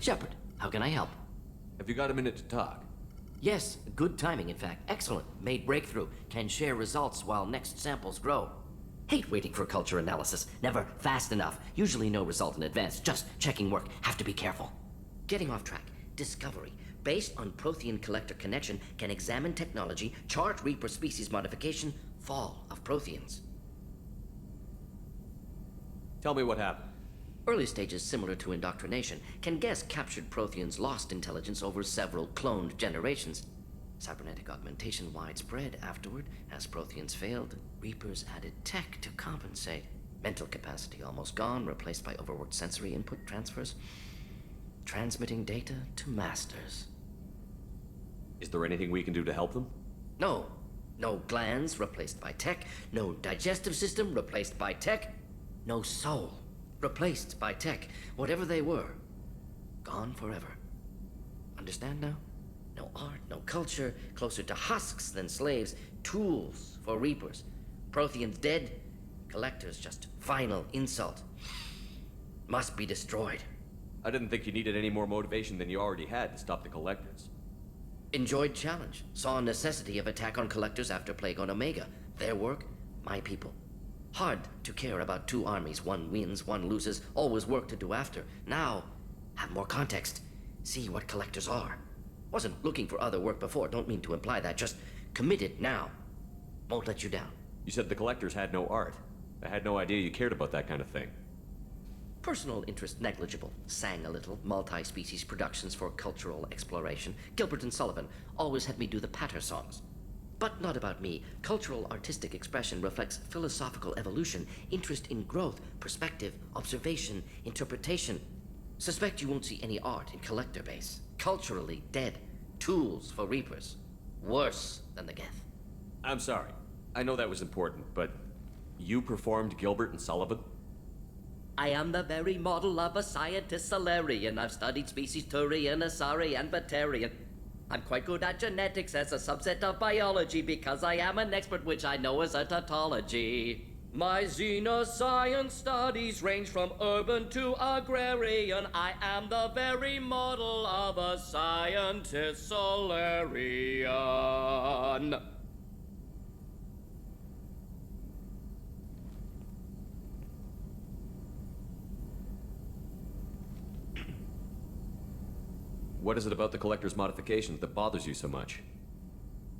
Shepard, how can I help? Have you got a minute to talk? Yes, good timing, in fact. Excellent. Made breakthrough. Can share results while next samples grow. Hate waiting for culture analysis. Never fast enough. Usually no result in advance. Just checking work. Have to be careful. Getting off track. Discovery. Based on Prothean collector connection, can examine technology, chart Reaper species modification, fall of Protheans. Tell me what happened. Early stages similar to indoctrination, can guess captured Protheans lost intelligence over several cloned generations. Cybernetic augmentation widespread afterward. As Protheans failed, Reapers added tech to compensate. Mental capacity almost gone, replaced by overworked sensory input transfers. Transmitting data to masters. Is there anything we can do to help them? No. No glands replaced by tech. No digestive system replaced by tech. No soul replaced by tech. Whatever they were, gone forever. Understand now? No art, no culture, closer to husks than slaves, tools for Reapers. Protheans dead, collectors just final insult. Must be destroyed. I didn't think you needed any more motivation than you already had to stop the collectors. Enjoyed challenge. Saw necessity of attack on collectors after Plague on Omega. Their work, my people. Hard to care about two armies. One wins, one loses. Always work to do after. Now, have more context. See what collectors are. Wasn't looking for other work before. Don't mean to imply that. Just committed now. Won't let you down. You said the collectors had no art. I had no idea you cared about that kind of thing. Personal interest negligible. Sang a little. Multi-species productions for cultural exploration. Gilbert and Sullivan always had me do the patter songs. But not about me. Cultural artistic expression reflects philosophical evolution, interest in growth, perspective, observation, interpretation. Suspect you won't see any art in collector base. Culturally dead. Tools for Reapers. Worse than the Geth. I'm sorry. I know that was important, but you performed Gilbert and Sullivan? I am the very model of a scientist Solarian. I've studied species Turian, Asari, and Batarian. I'm quite good at genetics as a subset of biology because I am an expert, which I know is a tautology. My xenoscience studies range from urban to agrarian. I am the very model of a scientist Solarian. What is it about the collector's modifications that bothers you so much?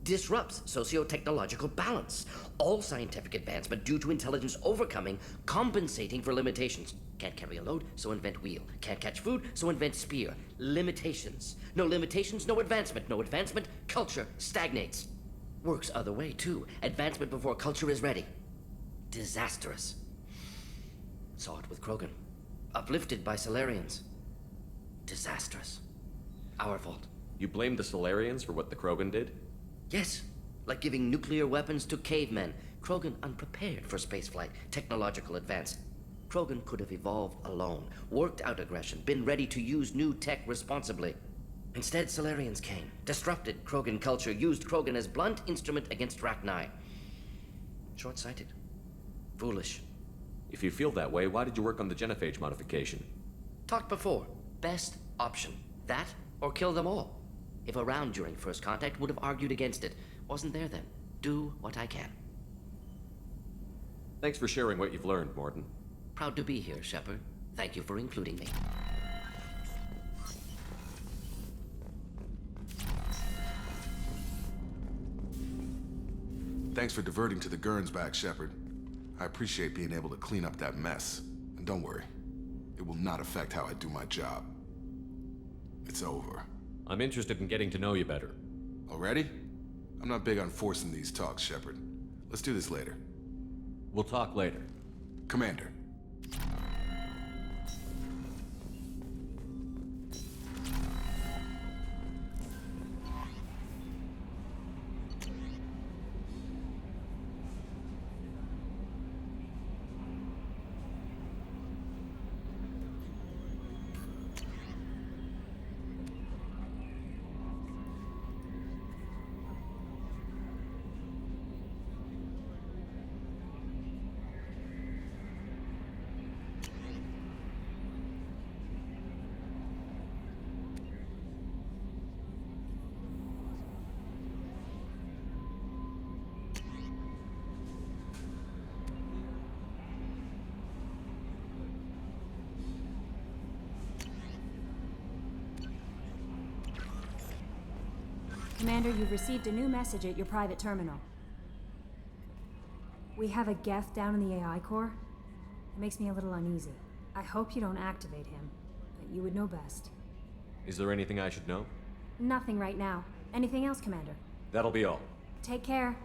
Disrupts socio-technological balance. All scientific advancement due to intelligence overcoming, compensating for limitations. Can't carry a load, so invent wheel. Can't catch food, so invent spear. Limitations. No limitations, no advancement. No advancement, culture stagnates. Works other way, too. Advancement before culture is ready. Disastrous. Saw it with Krogan. Uplifted by Solarians. Disastrous. Our fault. You blame the Solarians for what the Krogan did? Yes, like giving nuclear weapons to cavemen. Krogan unprepared for spaceflight, technological advance. Krogan could have evolved alone, worked out aggression, been ready to use new tech responsibly. Instead, Solarians came, disrupted Krogan culture, used Krogan as blunt instrument against Rachni. Short-sighted. Foolish. If you feel that way, why did you work on the genophage modification? Talked before. Best option. That or kill them all. If around during first contact, would have argued against it. Wasn't there then. Do what I can. Thanks for sharing what you've learned, Morton. Proud to be here, Shepard. Thank you for including me. Thanks for diverting to the Gurns back, Shepard. I appreciate being able to clean up that mess. And don't worry, it will not affect how I do my job. It's over. I'm interested in getting to know you better. Already? I'm not big on forcing these talks, Shepard. Let's do this later. We'll talk later. Commander. Commander, you've received a new message at your private terminal. We have a Geth down in the AI core. It makes me a little uneasy. I hope you don't activate him, but you would know best. Is there anything I should know? Nothing right now. Anything else, Commander? That'll be all. Take care.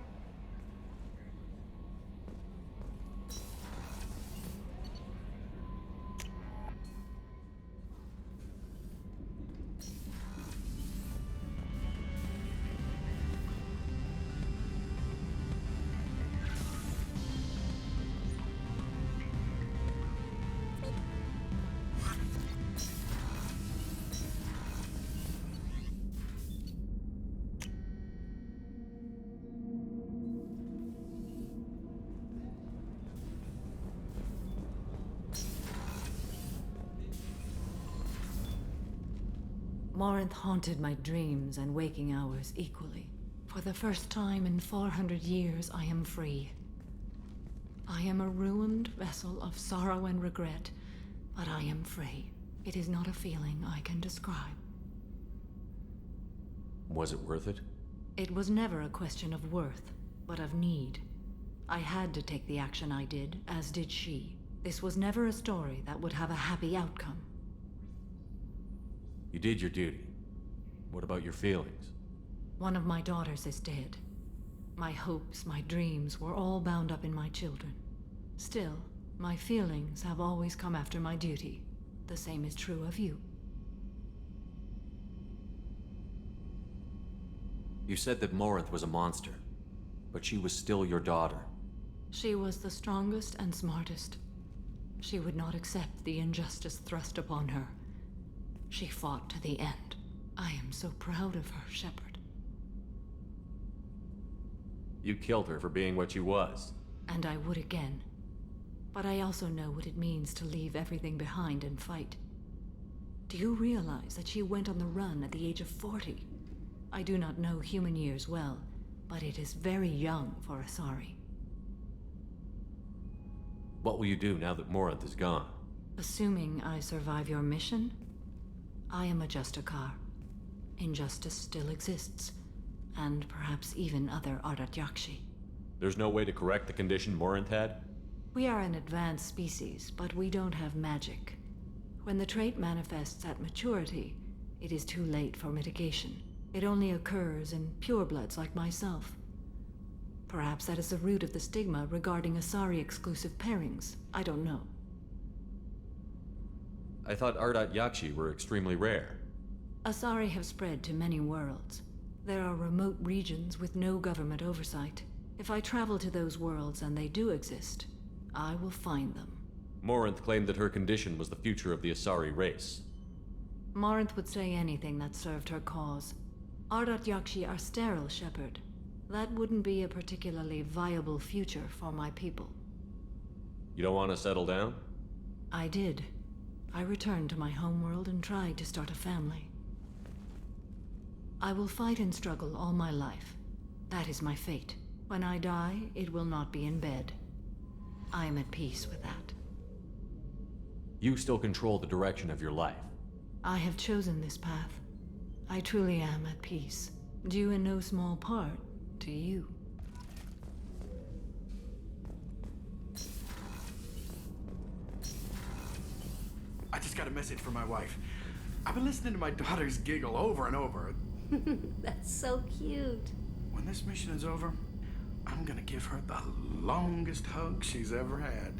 Morinth haunted my dreams and waking hours equally. For the first time in 400 years, I am free. I am a ruined vessel of sorrow and regret, but I am free. It is not a feeling I can describe. Was it worth it? It was never a question of worth, but of need. I had to take the action I did, as did she. This was never a story that would have a happy outcome. You did your duty. What about your feelings? One of my daughters is dead. My hopes, my dreams were all bound up in my children. Still, my feelings have always come after my duty. The same is true of you. You said that Morinth was a monster, but she was still your daughter. She was the strongest and smartest. She would not accept the injustice thrust upon her. She fought to the end. I am so proud of her, Shepard. You killed her for being what she was. And I would again. But I also know what it means to leave everything behind and fight. Do you realize that she went on the run at the age of 40? I do not know human years well, but it is very young for Asari. What will you do now that Morinth is gone? Assuming I survive your mission, I am a Justicar. Injustice still exists, and perhaps even other Ardat Yakshi. There's no way to correct the condition Morinth had? We are an advanced species, but we don't have magic. When the trait manifests at maturity, it is too late for mitigation. It only occurs in purebloods like myself. Perhaps that is the root of the stigma regarding Asari-exclusive pairings. I don't know. I thought Ardat Yakshi were extremely rare. Asari have spread to many worlds. There are remote regions with no government oversight. If I travel to those worlds and they do exist, I will find them. Morinth claimed that her condition was the future of the Asari race. Morinth would say anything that served her cause. Ardat Yakshi are sterile, Shepard. That wouldn't be a particularly viable future for my people. You don't want to settle down? I did. I returned to my homeworld and tried to start a family. I will fight and struggle all my life. That is my fate. When I die, it will not be in bed. I am at peace with that. You still control the direction of your life. I have chosen this path. I truly am at peace, due in no small part to you. I just got a message from my wife. I've been listening to my daughters giggle over and over. That's so cute. When this mission is over, I'm gonna give her the longest hug she's ever had.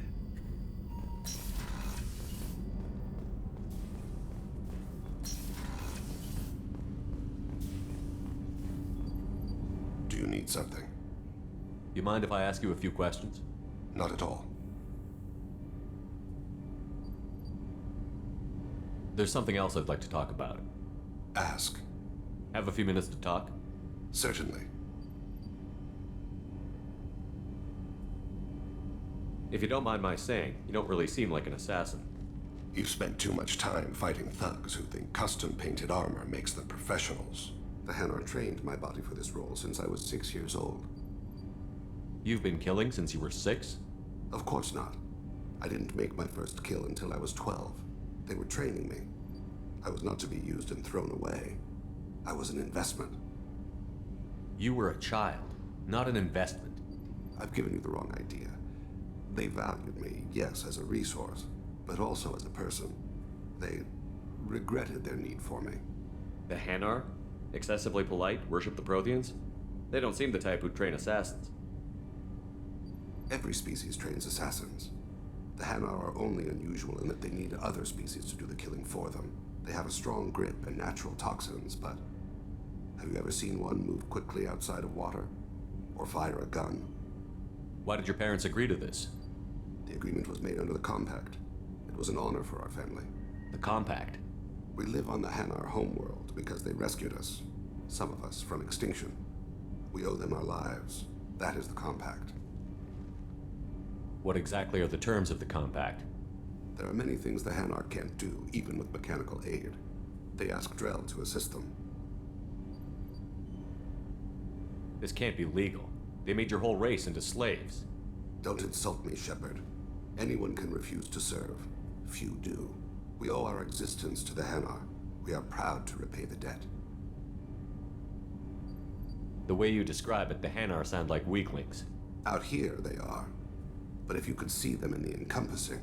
Do you need something? You mind if I ask you a few questions? Not at all. There's something else I'd like to talk about. Ask. Have a few minutes to talk? Certainly. If you don't mind my saying, you don't really seem like an assassin. You've spent too much time fighting thugs who think custom-painted armor makes them professionals. The Hanar trained my body for this role since I was 6 years old. You've been killing since you were 6? Of course not. I didn't make my first kill until I was 12. They were training me. I was not to be used and thrown away. I was an investment. You were a child, not an investment. I've given you the wrong idea. They valued me, yes, as a resource, but also as a person. They regretted their need for me. The Hanar? Excessively polite, worship the Protheans? They don't seem the type who'd train assassins. Every species trains assassins. The Hanar are only unusual in that they need other species to do the killing for them. They have a strong grip and natural toxins, but have you ever seen one move quickly outside of water? Or fire a gun? Why did your parents agree to this? The agreement was made under the Compact. It was an honor for our family. The Compact? We live on the Hanar homeworld because they rescued us, some of us, from extinction. We owe them our lives. That is the Compact. What exactly are the terms of the Compact? There are many things the Hanar can't do, even with mechanical aid. They ask Drell to assist them. This can't be legal. They made your whole race into slaves. Don't insult me, Shepard. Anyone can refuse to serve. Few do. We owe our existence to the Hanar. We are proud to repay the debt. The way you describe it, the Hanar sound like weaklings. Out here, they are. But if you could see them in the encompassing,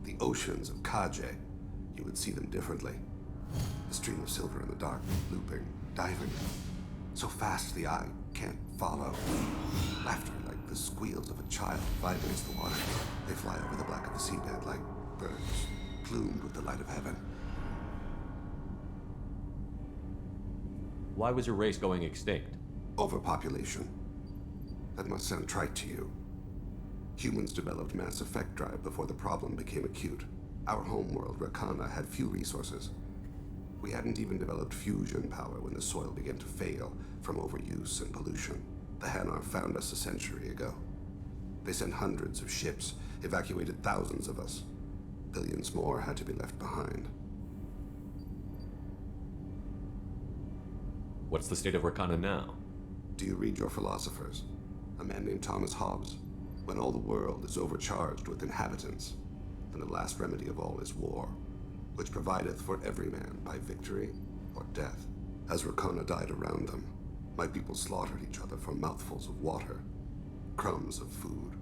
the oceans of Kaje, you would see them differently. The stream of silver in the dark, looping, diving. So fast the eye can't follow. Laughter like the squeals of a child vibrates the water. They fly over the black of the seabed like birds, plumed with the light of heaven. Why was your race going extinct? Overpopulation. That must sound trite to you. Humans developed mass effect drive before the problem became acute. Our homeworld, Rakana, had few resources. We hadn't even developed fusion power when the soil began to fail from overuse and pollution. The Hanar found us a century ago. They sent hundreds of ships, evacuated thousands of us. Billions more had to be left behind. What's the state of Rakana now? Do you read your philosophers? A man named Thomas Hobbes. When all the world is overcharged with inhabitants, then the last remedy of all is war, which provideth for every man by victory or death. As Rakana died around them, my people slaughtered each other for mouthfuls of water, crumbs of food.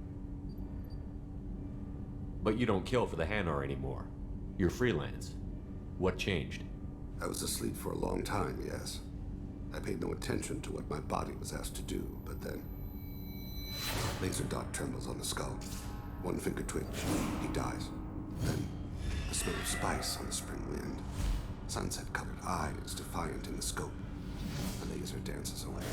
But you don't kill for the Hanar anymore. You're freelance. What changed? I was asleep for a long time, yes. I paid no attention to what my body was asked to do, but then... Laser dot trembles on the skull. One finger twitch, he dies. Then, the smell of spice on the spring wind. Sunset-colored eyes defiant in the scope. The laser dances away.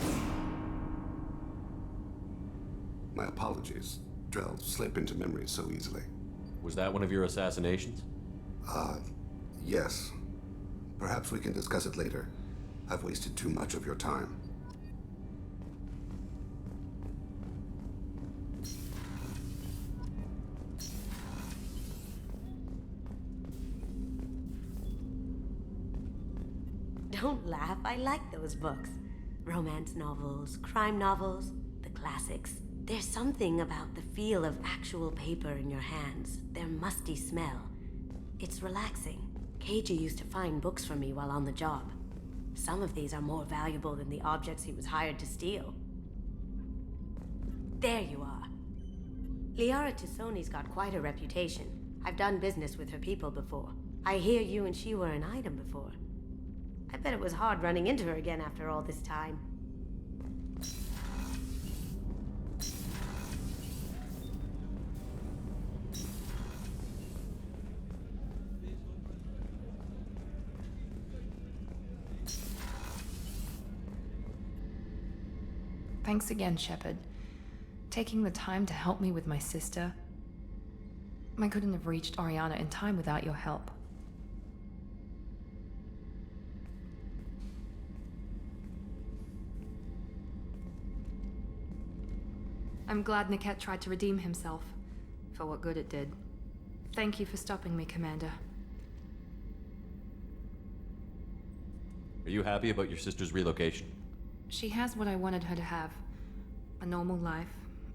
My apologies. Drell slip into memory so easily. Was that one of your assassinations? Yes. Perhaps we can discuss it later. I've wasted too much of your time. Don't laugh, I like those books. Romance novels, crime novels, the classics. There's something about the feel of actual paper in your hands, their musty smell. It's relaxing. Keiji used to find books for me while on the job. Some of these are more valuable than the objects he was hired to steal. There you are. Liara Tassoni's got quite a reputation. I've done business with her people before. I hear you and she were an item before. I bet it was hard running into her again after all this time. Thanks again, Shepard. Taking the time to help me with my sister. I couldn't have reached Oriana in time without your help. I'm glad Niket tried to redeem himself, for what good it did. Thank you for stopping me, Commander. Are you happy about your sister's relocation? She has what I wanted her to have. A normal life,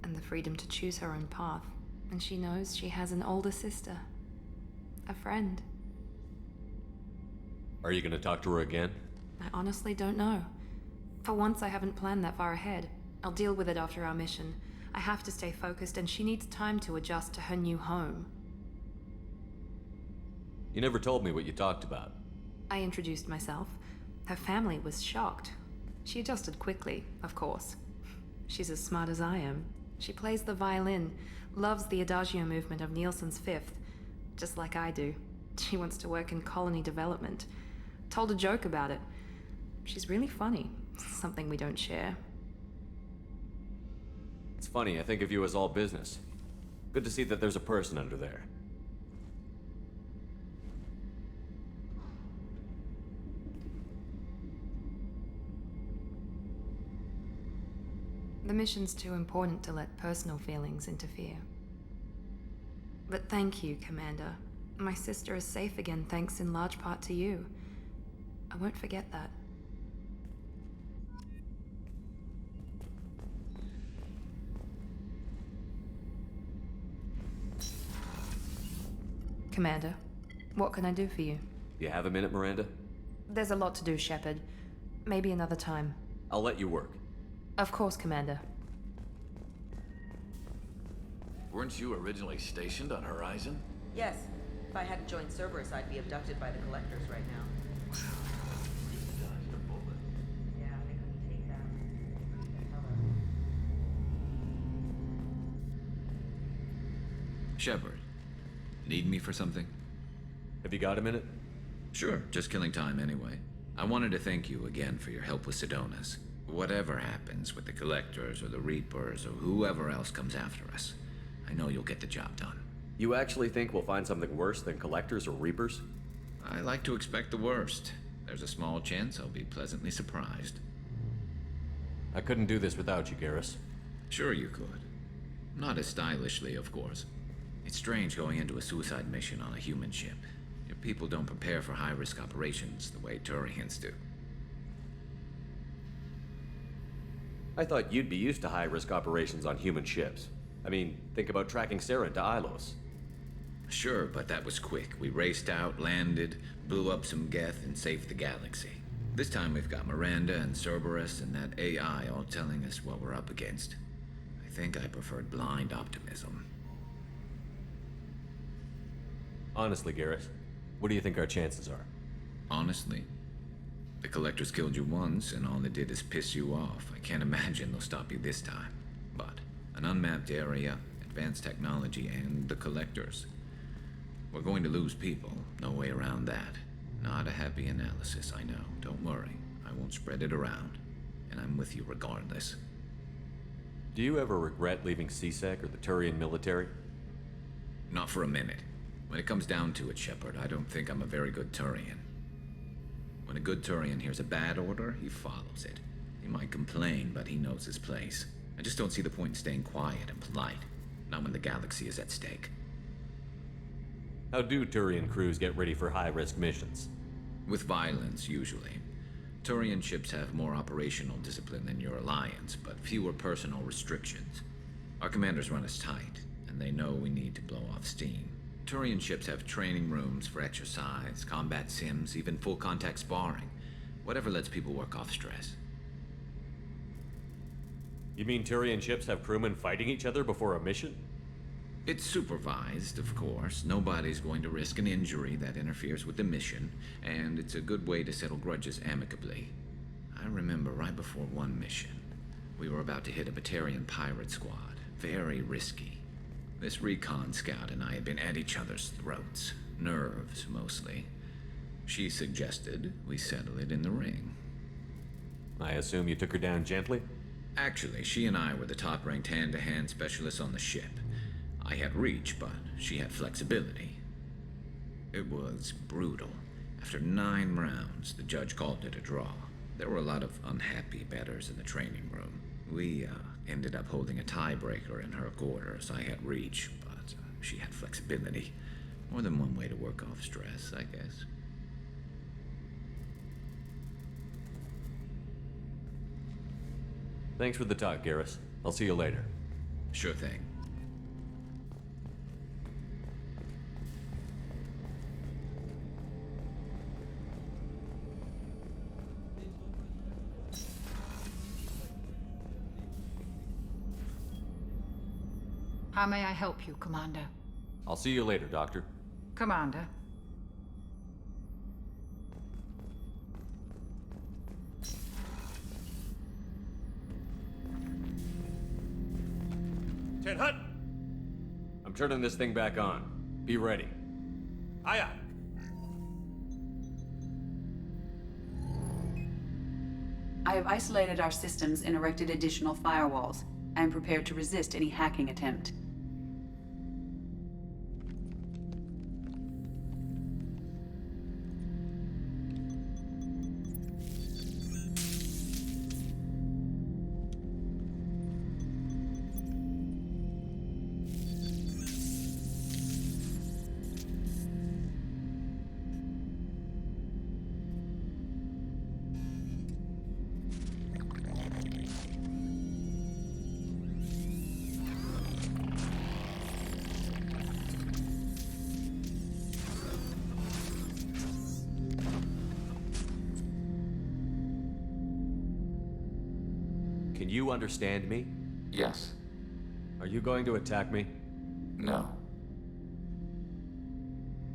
and the freedom to choose her own path. And she knows she has an older sister. A friend. Are you gonna talk to her again? I honestly don't know. For once, I haven't planned that far ahead. I'll deal with it after our mission. I have to stay focused, and she needs time to adjust to her new home. You never told me what you talked about. I introduced myself. Her family was shocked. She adjusted quickly, of course. She's as smart as I am. She plays the violin, loves the adagio movement of Nielsen's Fifth, just like I do. She wants to work in colony development. Told a joke about it. She's really funny, something we don't share. It's funny, I think of you as all business. Good to see that there's a person under there. The mission's too important to let personal feelings interfere. But thank you, Commander. My sister is safe again thanks in large part to you. I won't forget that. Commander, what can I do for you? You have a minute, Miranda? There's a lot to do, Shepard. Maybe another time. I'll let you work. Of course, Commander. Weren't you originally stationed on Horizon? Yes. If I hadn't joined Cerberus, I'd be abducted by the Collectors right now. Yeah, they couldn't take that. Shepard, need me for something? Have you got a minute? Sure, just killing time anyway. I wanted to thank you again for your help with Sedona's. Whatever happens with the Collectors or the Reapers or whoever else comes after us, I know you'll get the job done. You actually think we'll find something worse than Collectors or Reapers? I like to expect the worst. There's a small chance I'll be pleasantly surprised. I couldn't do this without you, Garrus. Sure you could. Not as stylishly, of course. It's strange going into a suicide mission on a human ship. Your people don't prepare for high-risk operations the way Turians do. I thought you'd be used to high-risk operations on human ships. I mean, think about tracking Sarah to Ilos. Sure, but that was quick. We raced out, landed, blew up some Geth, and saved the galaxy. This time we've got Miranda and Cerberus and that AI all telling us what we're up against. I think I preferred blind optimism. Honestly, Garrus, what do you think our chances are? Honestly? The Collectors killed you once, and all they did is piss you off. I can't imagine they'll stop you this time. But an unmapped area, advanced technology, and the Collectors. We're going to lose people. No way around that. Not a happy analysis, I know. Don't worry. I won't spread it around. And I'm with you regardless. Do you ever regret leaving CSEC or the Turian military? Not for a minute. When it comes down to it, Shepard, I don't think I'm a very good Turian. When a good Turian hears a bad order, he follows it. He might complain, but he knows his place. I just don't see the point in staying quiet and polite. Not when the galaxy is at stake. How do Turian crews get ready for high-risk missions? With violence, usually. Turian ships have more operational discipline than your alliance, but fewer personal restrictions. Our commanders run us tight, and they know we need to blow off steam. Turian ships have training rooms for exercise, combat sims, even full-contact sparring. Whatever lets people work off stress. You mean Turian ships have crewmen fighting each other before a mission? It's supervised, of course. Nobody's going to risk an injury that interferes with the mission, and it's a good way to settle grudges amicably. I remember right before one mission, we were about to hit a Batarian pirate squad. Very risky. This recon scout and I had been at each other's throats. Nerves, mostly. She suggested we settle it in the ring. I assume you took her down gently? Actually, she and I were the top-ranked hand-to-hand specialists on the ship. I had reach, but she had flexibility. It was brutal. After 9 rounds, the judge called it a draw. There were a lot of unhappy bettors in the training room. We ended up holding a tiebreaker in her quarters. I had reach, but she had flexibility. More than one way to work off stress, I guess. Thanks for the talk, Garrus. I'll see you later. Sure thing. How may I help you, Commander? I'll see you later, Doctor. Commander. Ten Hut! I'm turning this thing back on. Be ready. Aye aye. I have isolated our systems and erected additional firewalls. I am prepared to resist any hacking attempt. Can you understand me? Yes. Are you going to attack me? No.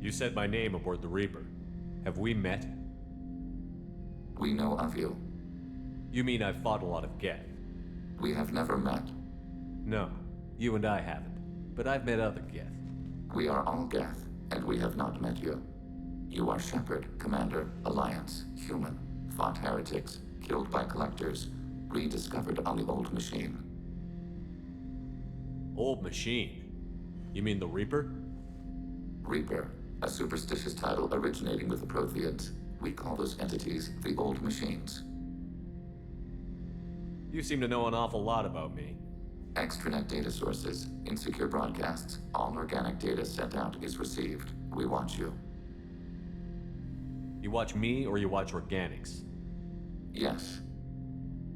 You said my name aboard the Reaper. Have we met? We know of you. You mean I've fought a lot of Geth? We have never met. No, you and I haven't. But I've met other Geth. We are all Geth, and we have not met you. You are Shepard, Commander, Alliance, human, fought heretics, killed by collectors, rediscovered on the old machine. Old machine? You mean the Reaper? Reaper, a superstitious title originating with the Protheans. We call those entities the old machines. You seem to know an awful lot about me. Extranet data sources, insecure broadcasts, all organic data sent out is received. We watch you. You watch me or you watch organics? Yes.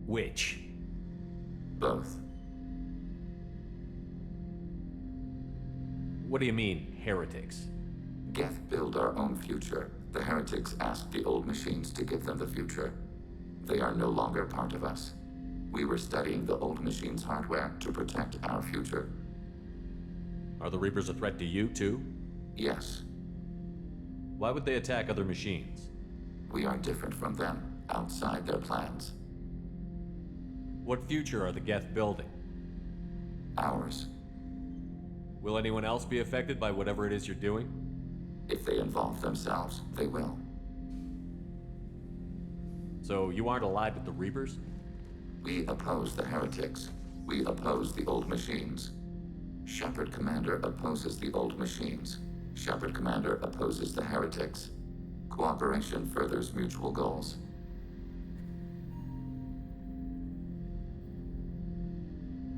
Which? Both. What do you mean, heretics? Geth build our own future. The heretics asked the old machines to give them the future. They are no longer part of us. We were studying the old machines' hardware to protect our future. Are the Reapers a threat to you, too? Yes. Why would they attack other machines? We are different from them, outside their plans. What future are the Geth building? Ours. Will anyone else be affected by whatever it is you're doing? If they involve themselves, they will. So you aren't allied with the Reapers? We oppose the heretics. We oppose the old machines. Shepard Commander opposes the old machines. Shepard Commander opposes the heretics. Cooperation furthers mutual goals.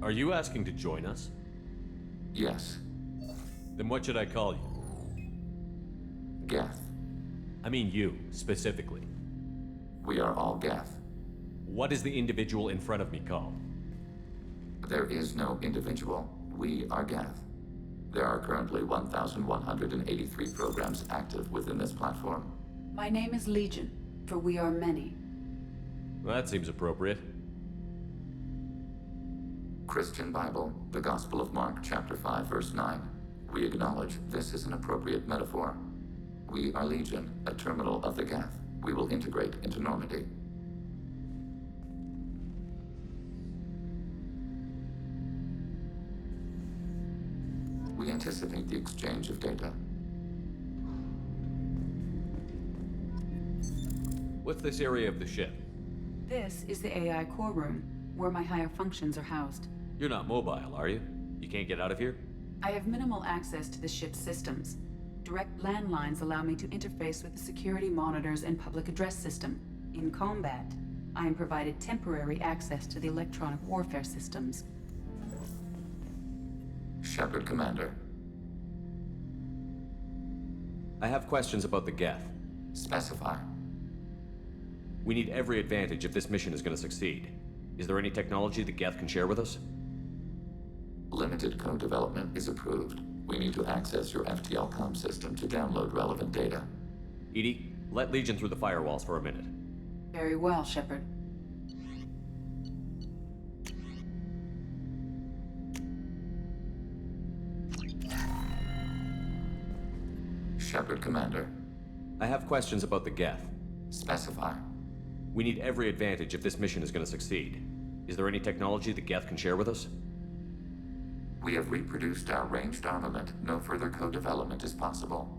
Are you asking to join us? Yes. Then what should I call you? Geth. I mean you, specifically. We are all Geth. What is the individual in front of me called? There is no individual. We are Geth. There are currently 1,183 programs active within this platform. My name is Legion, for we are many. Well, that seems appropriate. Christian Bible, the Gospel of Mark, chapter 5, verse 9. We acknowledge this is an appropriate metaphor. We are Legion, a terminal of the Geth. We will integrate into Normandy. We anticipate the exchange of data. What's this area of the ship? This is the AI core room, where my higher functions are housed. You're not mobile, are you? You can't get out of here? I have minimal access to the ship's systems. Direct landlines allow me to interface with the security monitors and public address system. In combat, I am provided temporary access to the electronic warfare systems. Shepard Commander. I have questions about the Geth. Specify. We need every advantage if this mission is going to succeed. Is there any technology the Geth can share with us? Limited code development is approved. We need to access your FTL comm system to download relevant data. EDI, let Legion through the firewalls for a minute. Very well, Shepard. Shepard, Commander. I have questions about the Geth. Specify. We need every advantage if this mission is going to succeed. Is there any technology the Geth can share with us? We have reproduced our ranged armament. No further co-development is possible.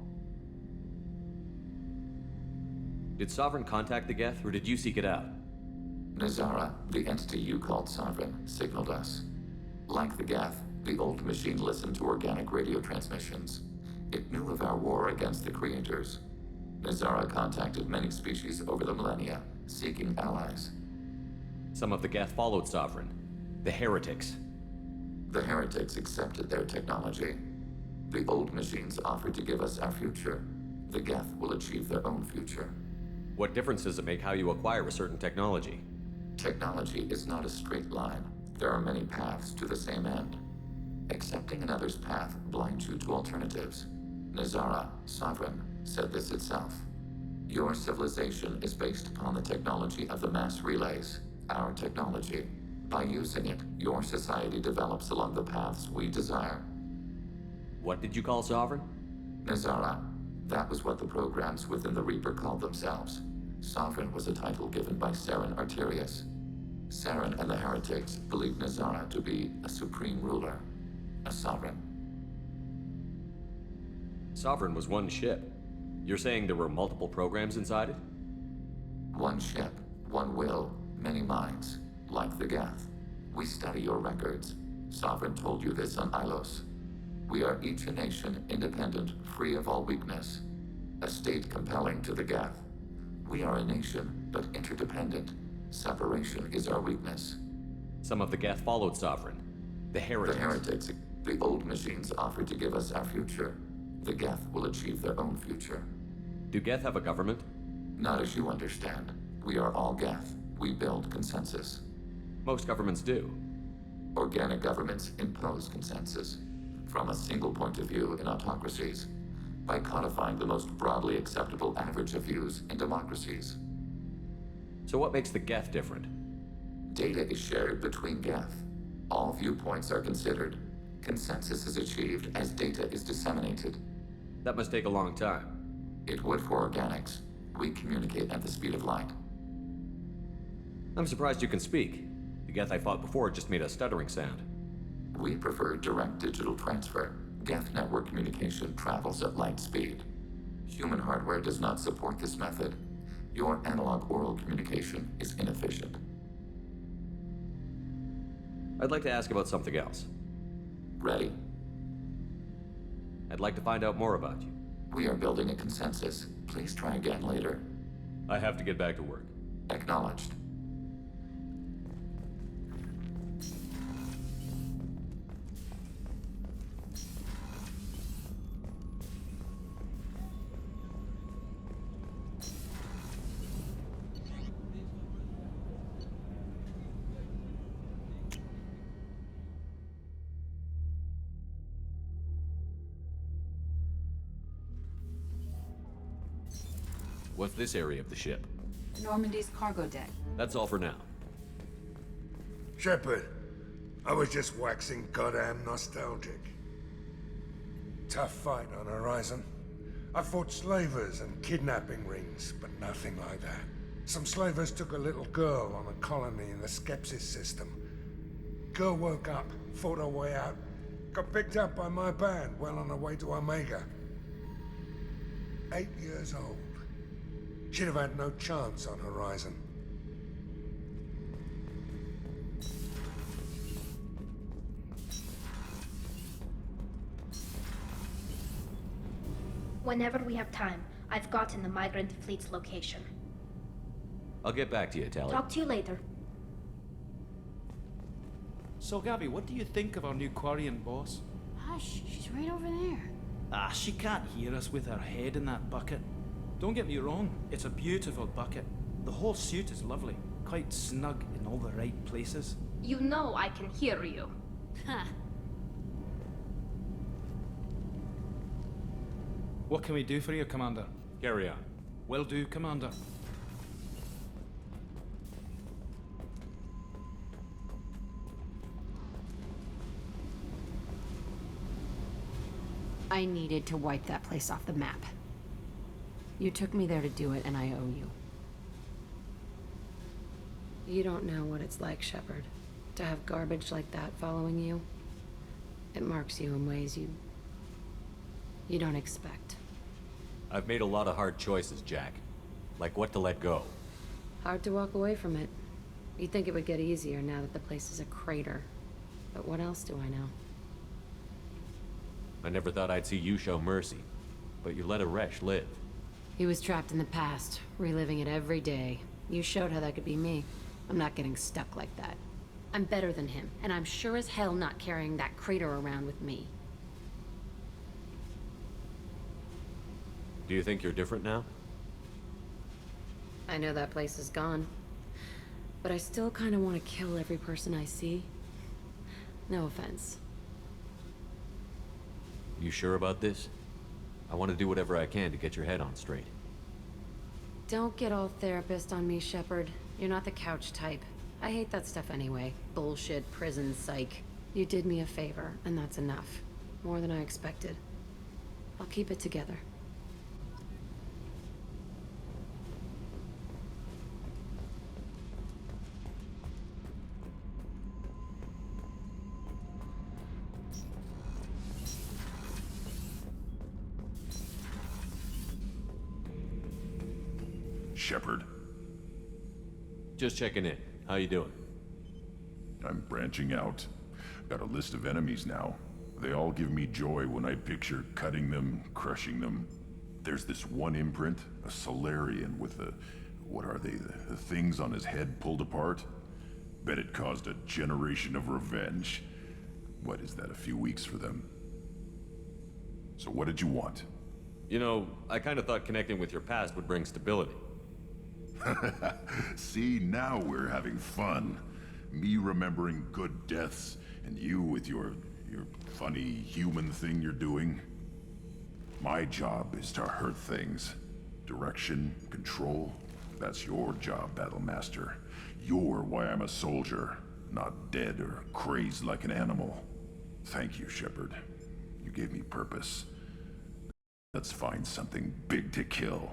Did Sovereign contact the Geth, or did you seek it out? Nazara, the entity you called Sovereign, signaled us. Like the Geth, the old machine listened to organic radio transmissions. It knew of our war against the creators. Nazara contacted many species over the millennia, seeking allies. Some of the Geth followed Sovereign. The heretics. The heretics accepted their technology. The old machines offered to give us our future. The Geth will achieve their own future. What difference does it make how you acquire a certain technology? Technology is not a straight line. There are many paths to the same end. Accepting another's path blinds you to alternatives. Nazara, Sovereign, said this itself. Your civilization is based upon the technology of the mass relays, our technology. By using it, your society develops along the paths we desire. What did you call Sovereign? Nazara. That was what the programs within the Reaper called themselves. Sovereign was a title given by Saren Arterius. Saren and the heretics believed Nazara to be a supreme ruler, a sovereign. Sovereign was one ship. You're saying there were multiple programs inside it? One ship, one will, many minds, like the Geth. We study your records. Sovereign told you this on Ilos. We are each a nation, independent, free of all weakness. A state compelling to the Geth. We are a nation, but interdependent. Separation is our weakness. Some of the Geth followed Sovereign. The heretics. The heretics, the old machines offered to give us our future. The Geth will achieve their own future. Do Geth have a government? Not as you understand. We are all Geth. We build consensus. Most governments do. Organic governments impose consensus. From a single point of view in autocracies, by codifying the most broadly acceptable average of views in democracies. So what makes the Geth different? Data is shared between Geth. All viewpoints are considered. Consensus is achieved as data is disseminated. That must take a long time. It would for organics. We communicate at the speed of light. I'm surprised you can speak. The Geth I fought before just made a stuttering sound. We prefer direct digital transfer. Geth network communication travels at light speed. Human hardware does not support this method. Your analog oral communication is inefficient. I'd like to ask about something else. Ready? I'd like to find out more about you. We are building a consensus. Please try again later. I have to get back to work. Acknowledged. What's this area of the ship? Normandy's cargo deck. That's all for now. Shepard, I was just waxing goddamn nostalgic. Tough fight on Horizon. I fought slavers and kidnapping rings, but nothing like that. Some slavers took a little girl on a colony in the Skepsis system. Girl woke up, fought her way out, got picked up by my band well on her way to Omega. 8 years old. She'd have had no chance on Horizon. Whenever we have time, I've gotten the migrant fleet's location. I'll get back to you, Tally. Talk to you later. So, Gabby, what do you think of our new Quarian boss? Hush, she's right over there. Ah, she can't hear us with her head in that bucket. Don't get me wrong, it's a beautiful bucket. The whole suit is lovely, quite snug in all the right places. You know I can hear you. Huh. What can we do for you, Commander? Carry on. Will do, Commander. I needed to wipe that place off the map. You took me there to do it, and I owe you. You don't know what it's like, Shepard, to have garbage like that following you. It marks you in ways you don't expect. I've made a lot of hard choices, Jack. Like what to let go. Hard to walk away from it. You'd think it would get easier now that the place is a crater. But what else do I know? I never thought I'd see you show mercy, but you let a wretch live. He was trapped in the past, reliving it every day. You showed how that could be me. I'm not getting stuck like that. I'm better than him, and I'm sure as hell not carrying that crater around with me. Do you think you're different now? I know that place is gone. But I still kind of want to kill every person I see. No offense. You sure about this? I want to do whatever I can to get your head on straight. Don't get all therapist on me, Shepard. You're not the couch type. I hate that stuff anyway. Bullshit, prison, psych. You did me a favor, and that's enough. More than I expected. I'll keep it together. Shepard. Just checking in. How you doing? I'm branching out. Got a list of enemies now. They all give me joy when I picture cutting them, crushing them. There's this one imprint, a Solarian with the... what are they? The things on his head pulled apart? Bet it caused a generation of revenge. What is that, a few weeks for them? So what did you want? You know, I kind of thought connecting with your past would bring stability. See, now we're having fun. Me remembering good deaths, and you with your funny human thing you're doing. My job is to hurt things. Direction, control, that's your job, Battlemaster. You're why I'm a soldier, not dead or crazed like an animal. Thank you, Shepard. You gave me purpose. Let's find something big to kill.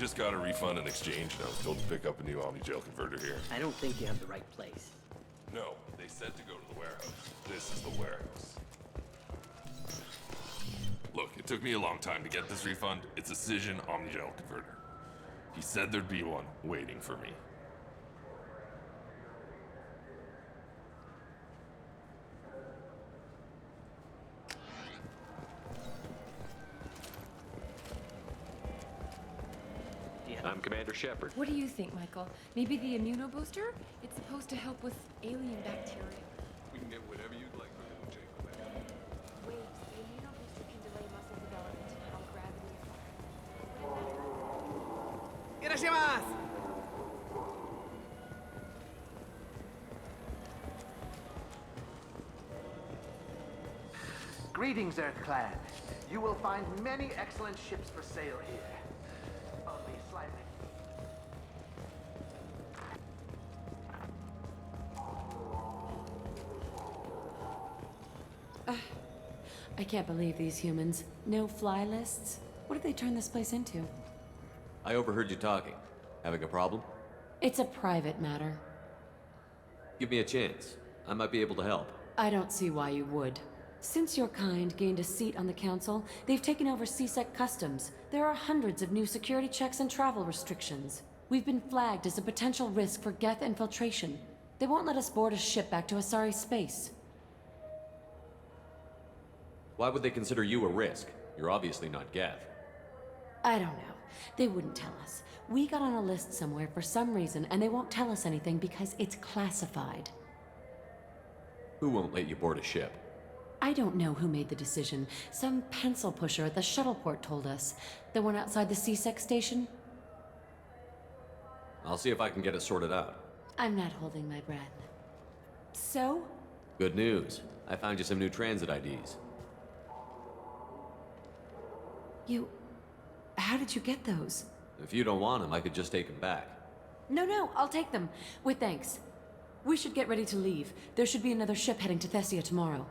just got a refund in exchange, and I was told to pick up a new Omni-Gel converter here. I don't think you have the right place. No, they said to go to the warehouse. This is the warehouse. Look, it took me a long time to get this refund. It's a Cision Omni-Gel converter. He said there'd be one waiting for me. I'm Commander Shepard. What do you think, Michael? Maybe the immunobooster? It's supposed to help with alien bacteria. We can get whatever you'd like for little Jacob. Wait, the immunobooster can delay muscle development and how gravity Irashimasu! Greetings, Earth-Clan. You will find many excellent ships for sale here. Only slightly. I can't believe these humans. No fly lists? What did they turn this place into? I overheard you talking. Having a problem? It's a private matter. Give me a chance. I might be able to help. I don't see why you would. Since your kind gained a seat on the council, they've taken over CSEC customs. There are hundreds of new security checks and travel restrictions. We've been flagged as a potential risk for Geth infiltration. They won't let us board a ship back to Asari space. Why would they consider you a risk? You're obviously not Geth. I don't know. They wouldn't tell us. We got on a list somewhere for some reason, and they won't tell us anything because it's classified. Who won't let you board a ship? I don't know who made the decision. Some pencil pusher at the shuttleport told us. The one outside the CSEC station? I'll see if I can get it sorted out. I'm not holding my breath. So? Good news. I found you some new transit IDs. How did you get those? If you don't want them, I could just take them back. No, I'll take them. With thanks. We should get ready to leave. There should be another ship heading to Thessia tomorrow.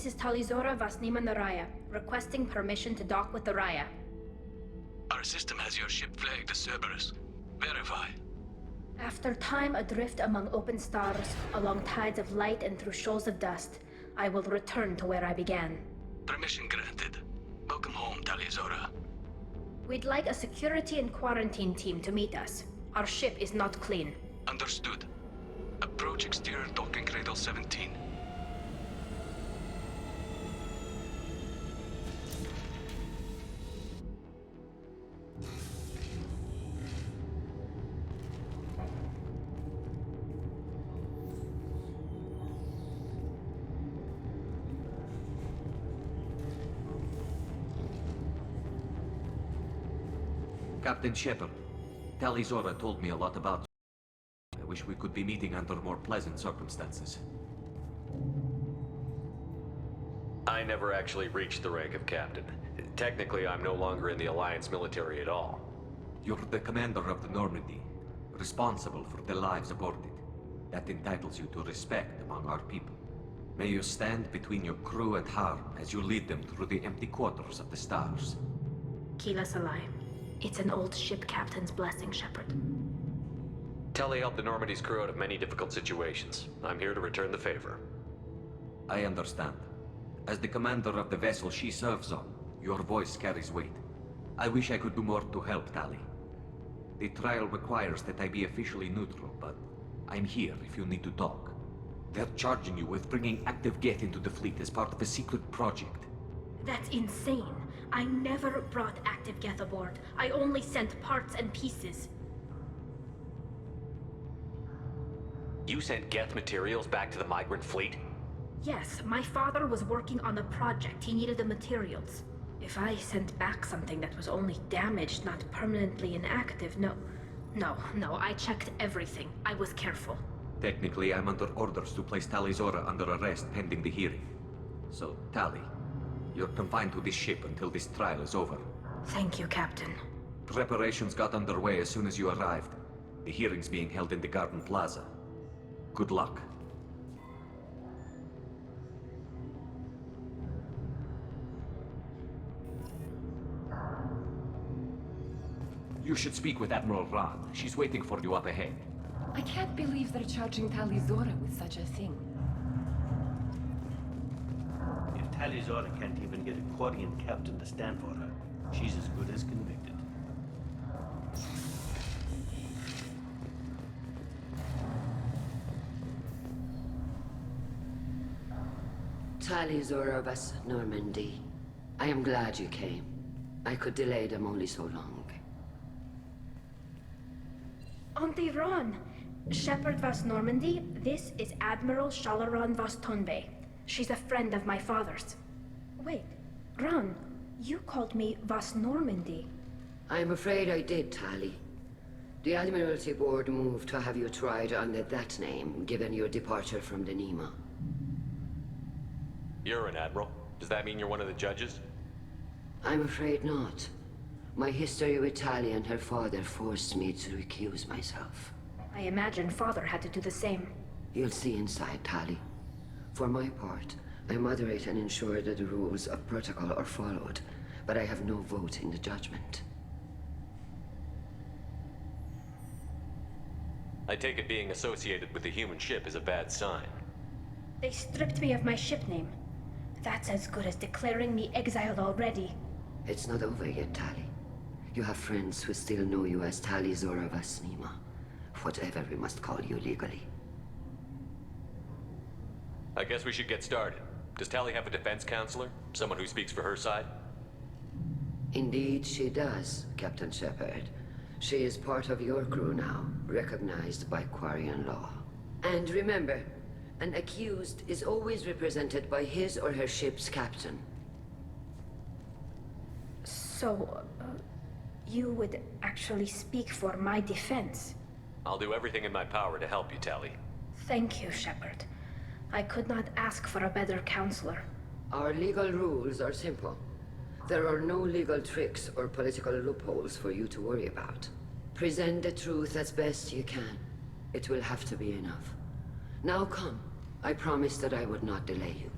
This is Talizora Vasnima Naraya, requesting permission to dock with the Raya. Our system has your ship flagged as Cerberus. Verify. After time adrift among open stars, along tides of light and through shoals of dust, I will return to where I began. Permission granted. Welcome home, Talizora. We'd like a security and quarantine team to meet us. Our ship is not clean. Understood. Approach exterior docking cradle 17. Captain Shepard, Talizora told me a lot about you. I wish we could be meeting under more pleasant circumstances. I never actually reached the rank of captain. Technically, I'm no longer in the Alliance military at all. You're the commander of the Normandy, responsible for the lives aborted. That entitles you to respect among our people. May you stand between your crew and harm as you lead them through the empty quarters of the stars. Kila Salai. It's an old ship captain's blessing, Shepard. Tali helped the Normandy's crew out of many difficult situations. I'm here to return the favor. I understand. As the commander of the vessel she serves on, your voice carries weight. I wish I could do more to help Tali. The trial requires that I be officially neutral, but I'm here if you need to talk. They're charging you with bringing active Geth into the fleet as part of a secret project. That's insane. I never brought active Geth aboard. I only sent parts and pieces. You sent Geth materials back to the migrant fleet? Yes, my father was working on a project. He needed the materials. If I sent back something that was only damaged, not permanently inactive, no, I checked everything. I was careful. Technically, I'm under orders to place Talizora under arrest pending the hearing. So, Tali, you're confined to this ship until this trial is over. Thank you, Captain. Preparations got underway as soon as you arrived. The hearing's being held in the Garden Plaza. Good luck. You should speak with Admiral Ran. She's waiting for you up ahead. I can't believe they're charging Talizora with such a thing. If Talizora can't even get a Quarian captain to stand for her, she's as good as convicted. Talizora Vas Normandy. I am glad you came. I could delay them only so long. Auntie Ron! Shepard Vas Normandy, this is Admiral Shalaran Vas Tonbe. She's a friend of my father's. Wait, Ron, you called me Vas Normandy. I'm afraid I did, Tali. The Admiralty Board moved to have you tried under that name, given your departure from the Nima. You're an admiral. Does that mean you're one of the judges? I'm afraid not. My history with Tali and her father forced me to recuse myself. I imagine father had to do the same. You'll see inside, Tali. For my part, I moderate and ensure that the rules of protocol are followed, but I have no vote in the judgment. I take it being associated with the human ship is a bad sign. They stripped me of my ship name. That's as good as declaring me exiled already. It's not over yet, Tali. You have friends who still know you as Tali Zora Vasnima. Whatever we must call you legally. I guess we should get started. Does Tali have a defense counselor? Someone who speaks for her side? Indeed, she does, Captain Shepard. She is part of your crew now, recognized by Quarian law. And remember, an accused is always represented by his or her ship's captain. So, you would actually speak for my defense? I'll do everything in my power to help you, Tali. Thank you, Shepard. I could not ask for a better counselor. Our legal rules are simple. There are no legal tricks or political loopholes for you to worry about. Present the truth as best you can. It will have to be enough. Now come. I promised that I would not delay you.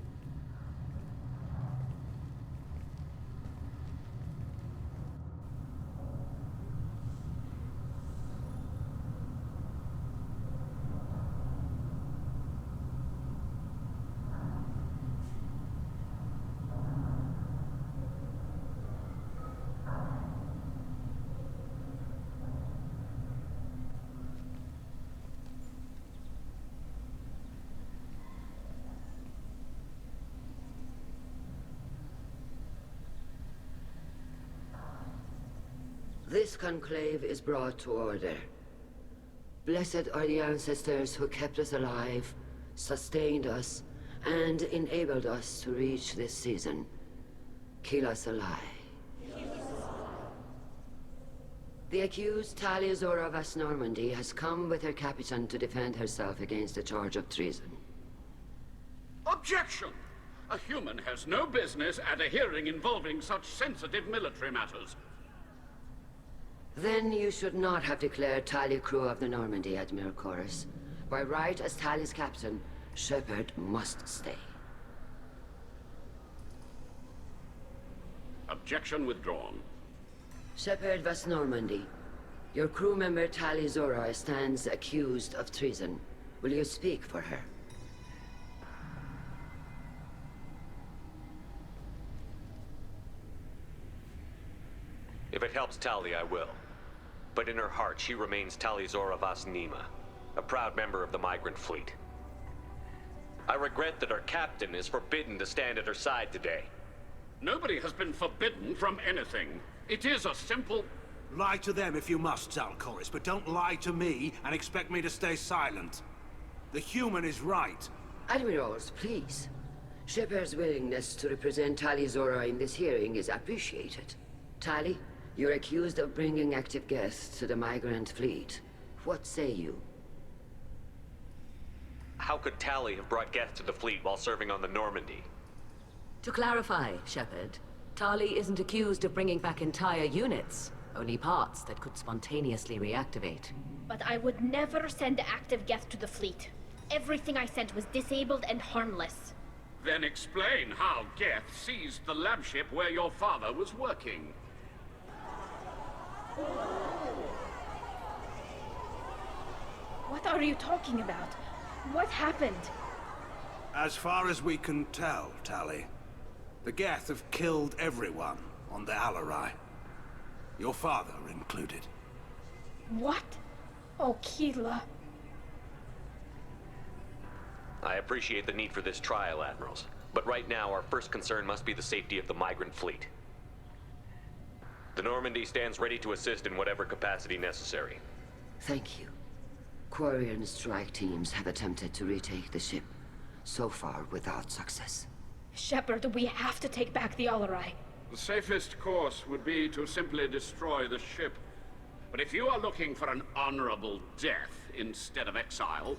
This conclave is brought to order. Blessed are the ancestors who kept us alive, sustained us, and enabled us to reach this season. Keep us alive. The accused Tali Zora Vas Normandy has come with her captain to defend herself against the charge of treason. Objection! A human has no business at a hearing involving such sensitive military matters. Then you should not have declared Tali crew of the Normandy, Admiral Chorus. By right as Tali's captain, Shepard must stay. Objection withdrawn. Shepard Vas Normandy, your crew member Tali Zora stands accused of treason. Will you speak for her? If it helps Tali, I will. But in her heart, she remains Tali Zora Vas Nima, a proud member of the migrant fleet. I regret that our captain is forbidden to stand at her side today. Nobody has been forbidden from anything. It is a simple... Lie to them if you must, Zalcoris, but don't lie to me and expect me to stay silent. The human is right. Admirals, please. Shepard's willingness to represent Tali Zora in this hearing is appreciated. Tali, you're accused of bringing active guests to the migrant fleet. What say you? How could Tali have brought guests to the fleet while serving on the Normandy? To clarify, Shepard, Tali isn't accused of bringing back entire units, only parts that could spontaneously reactivate. But I would never send active guests to the fleet. Everything I sent was disabled and harmless. Then explain how Geth seized the lab ship where your father was working. What are you talking about? What happened? As far as we can tell, Tali, the Geth have killed everyone on the Alarai. Your father included. What? Oh, Keela. I appreciate the need for this trial, Admirals. But right now, our first concern must be the safety of the migrant fleet. The Normandy stands ready to assist in whatever capacity necessary. Thank you. Quarian strike teams have attempted to retake the ship, so far without success. Shepard, we have to take back the Alarai. The safest course would be to simply destroy the ship. But if you are looking for an honorable death instead of exile...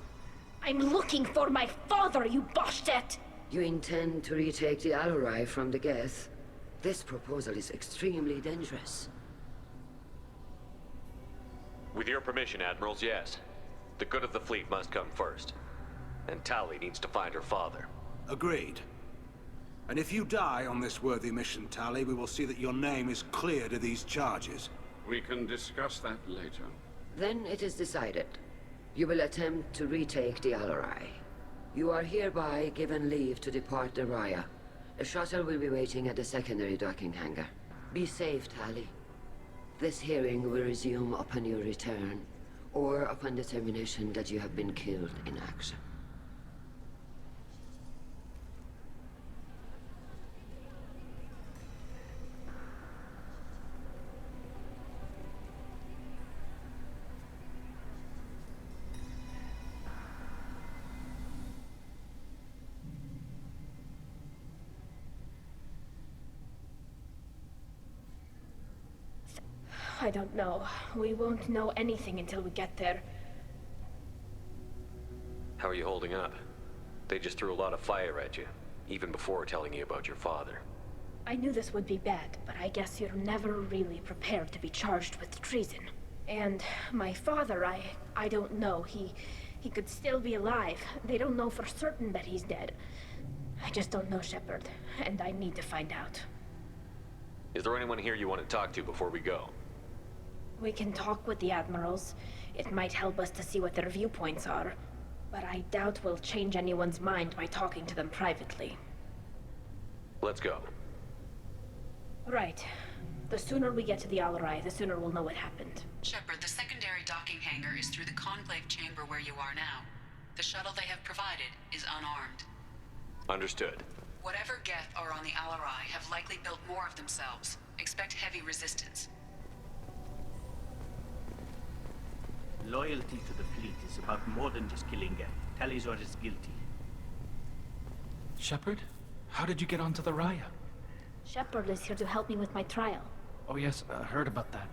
I'm looking for my father, you bastet! You intend to retake the Alarai from the Geth? This proposal is extremely dangerous. With your permission, Admirals, yes. The good of the fleet must come first. And Tali needs to find her father. Agreed. And if you die on this worthy mission, Tali, we will see that your name is cleared of these charges. We can discuss that later. Then it is decided. You will attempt to retake the Alarai. You are hereby given leave to depart the Raya. A shuttle will be waiting at the secondary docking hangar. Be safe, Tali. This hearing will resume upon your return, or upon determination that you have been killed in action. I don't know. We won't know anything until we get there. How are you holding up? They just threw a lot of fire at you, even before telling you about your father. I knew this would be bad, but I guess you're never really prepared to be charged with treason. And my father, I don't know. He could still be alive. They don't know for certain that he's dead. I just don't know, Shepard, and I need to find out. Is there anyone here you want to talk to before we go? We can talk with the admirals. It might help us to see what their viewpoints are. But I doubt we'll change anyone's mind by talking to them privately. Let's go. Right. The sooner we get to the Alarai, the sooner we'll know what happened. Shepard, the secondary docking hangar is through the conclave chamber where you are now. The shuttle they have provided is unarmed. Understood. Whatever Geth are on the Alarai have likely built more of themselves. Expect heavy resistance. Loyalty to the fleet is about more than just killing Geth. Talizor is guilty. Shepard? How did you get onto the Raya? Shepard is here to help me with my trial. Oh yes, I heard about that.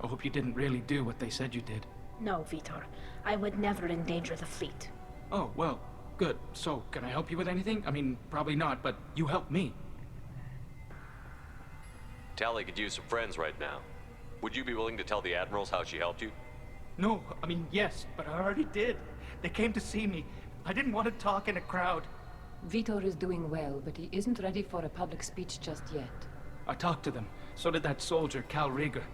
I hope you didn't really do what they said you did. No, Vitor. I would never endanger the fleet. Oh, well, good. So, can I help you with anything? I mean, probably not, but you helped me. Tali could use some friends right now. Would you be willing to tell the admirals how she helped you? No, I mean, yes, but I already did. They came to see me. I didn't want to talk in a crowd. Vitor is doing well, but he isn't ready for a public speech just yet. I talked to them. So did that soldier, Cal Rieger.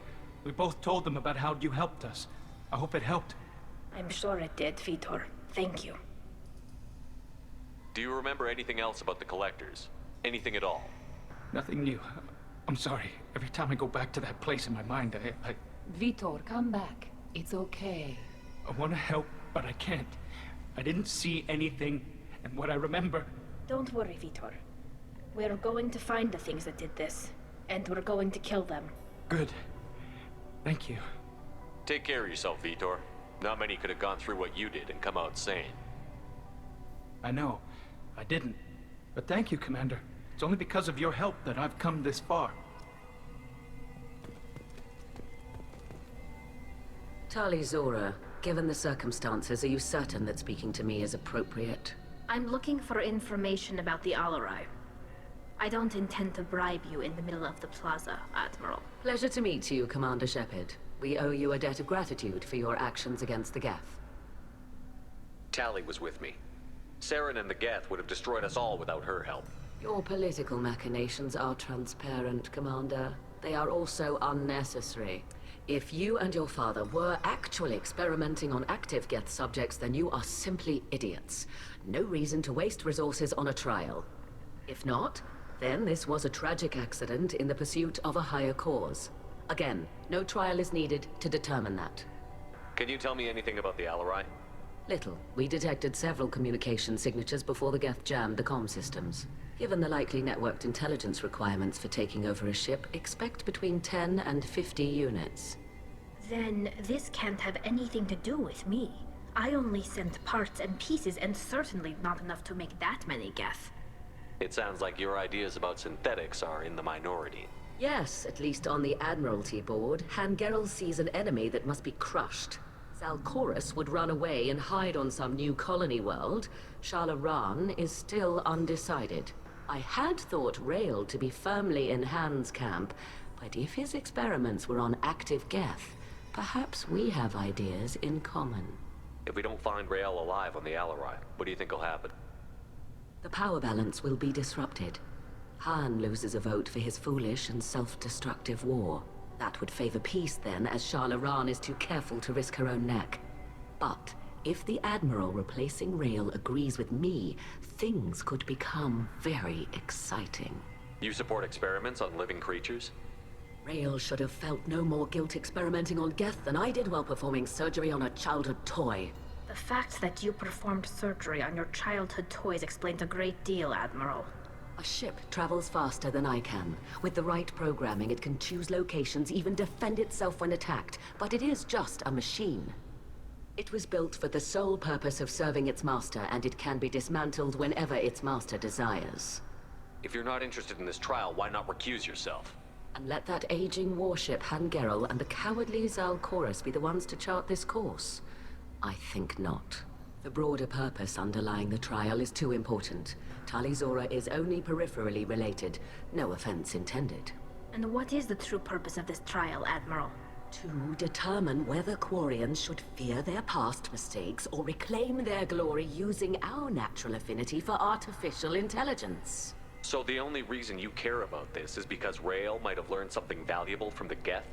We both told them about how you helped us. I hope it helped. I'm sure it did, Vitor. Thank you. Do you remember anything else about the Collectors? Anything at all? Nothing new. I'm sorry. Every time I go back to that place in my mind, I... Vitor, come back. It's okay. I want to help, but I can't. I didn't see anything, and what I remember... Don't worry, Vitor. We're going to find the things that did this, and we're going to kill them. Good. Thank you. Take care of yourself, Vitor. Not many could have gone through what you did and come out sane. I know. I didn't. But thank you, Commander. It's only because of your help that I've come this far. Tali Zora, given the circumstances, are you certain that speaking to me is appropriate? I'm looking for information about the Alarai. I don't intend to bribe you in the middle of the plaza, Admiral. Pleasure to meet you, Commander Shepard. We owe you a debt of gratitude for your actions against the Geth. Tali was with me. Saren and the Geth would have destroyed us all without her help. Your political machinations are transparent, Commander. They are also unnecessary. If you and your father were actually experimenting on active Geth subjects, then you are simply idiots. No reason to waste resources on a trial. If not, then this was a tragic accident in the pursuit of a higher cause. Again, no trial is needed to determine that. Can you tell me anything about the Alarai? Little. We detected several communication signatures before the Geth jammed the comm systems. Given the likely networked intelligence requirements for taking over a ship, expect between 10 and 50 units. Then this can't have anything to do with me. I only sent parts and pieces, and certainly not enough to make that many Geth. It sounds like your ideas about synthetics are in the minority. Yes, at least on the Admiralty board, Hangerel sees an enemy that must be crushed. Zalcorus would run away and hide on some new colony world. Shalaran is still undecided. I had thought Rael to be firmly in Han's camp, but if his experiments were on active Geth, perhaps we have ideas in common. If we don't find Rael alive on the Alarai, what do you think will happen? The power balance will be disrupted. Han loses a vote for his foolish and self-destructive war. That would favor peace then, as Shalaran is too careful to risk her own neck. But If the Admiral replacing Rail agrees with me, things could become very exciting. You support experiments on living creatures? Rail should have felt no more guilt experimenting on Geth than I did while performing surgery on a childhood toy. The fact that you performed surgery on your childhood toys explains a great deal, Admiral. A ship travels faster than I can. With the right programming, it can choose locations, even defend itself when attacked. But it is just a machine. It was built for the sole purpose of serving its master, and it can be dismantled whenever its master desires. If you're not interested in this trial, why not recuse yourself? And let that aging warship Hangerel and the cowardly Zal Chorus be the ones to chart this course? I think not. The broader purpose underlying the trial is too important. Talizora is only peripherally related. No offense intended. And what is the true purpose of this trial, Admiral? To determine whether Quarians should fear their past mistakes or reclaim their glory using our natural affinity for artificial intelligence. So the only reason you care about this is because Rael might have learned something valuable from the Geth?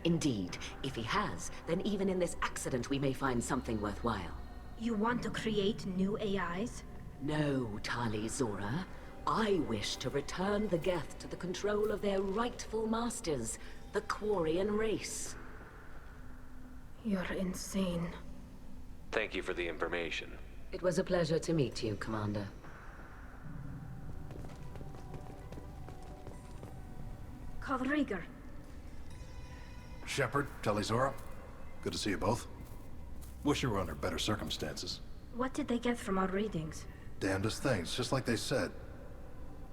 Indeed. If he has, then even in this accident we may find something worthwhile. You want to create new AIs? No, Talizora. I wish to return the Geth to the control of their rightful masters, the Quarian race. You're insane. Thank you for the information. It was a pleasure to meet you, Commander. Rieger. Shepard, Talizora, good to see you both. Wish you were under better circumstances. What did they get from our readings? Damnedest things, just like they said.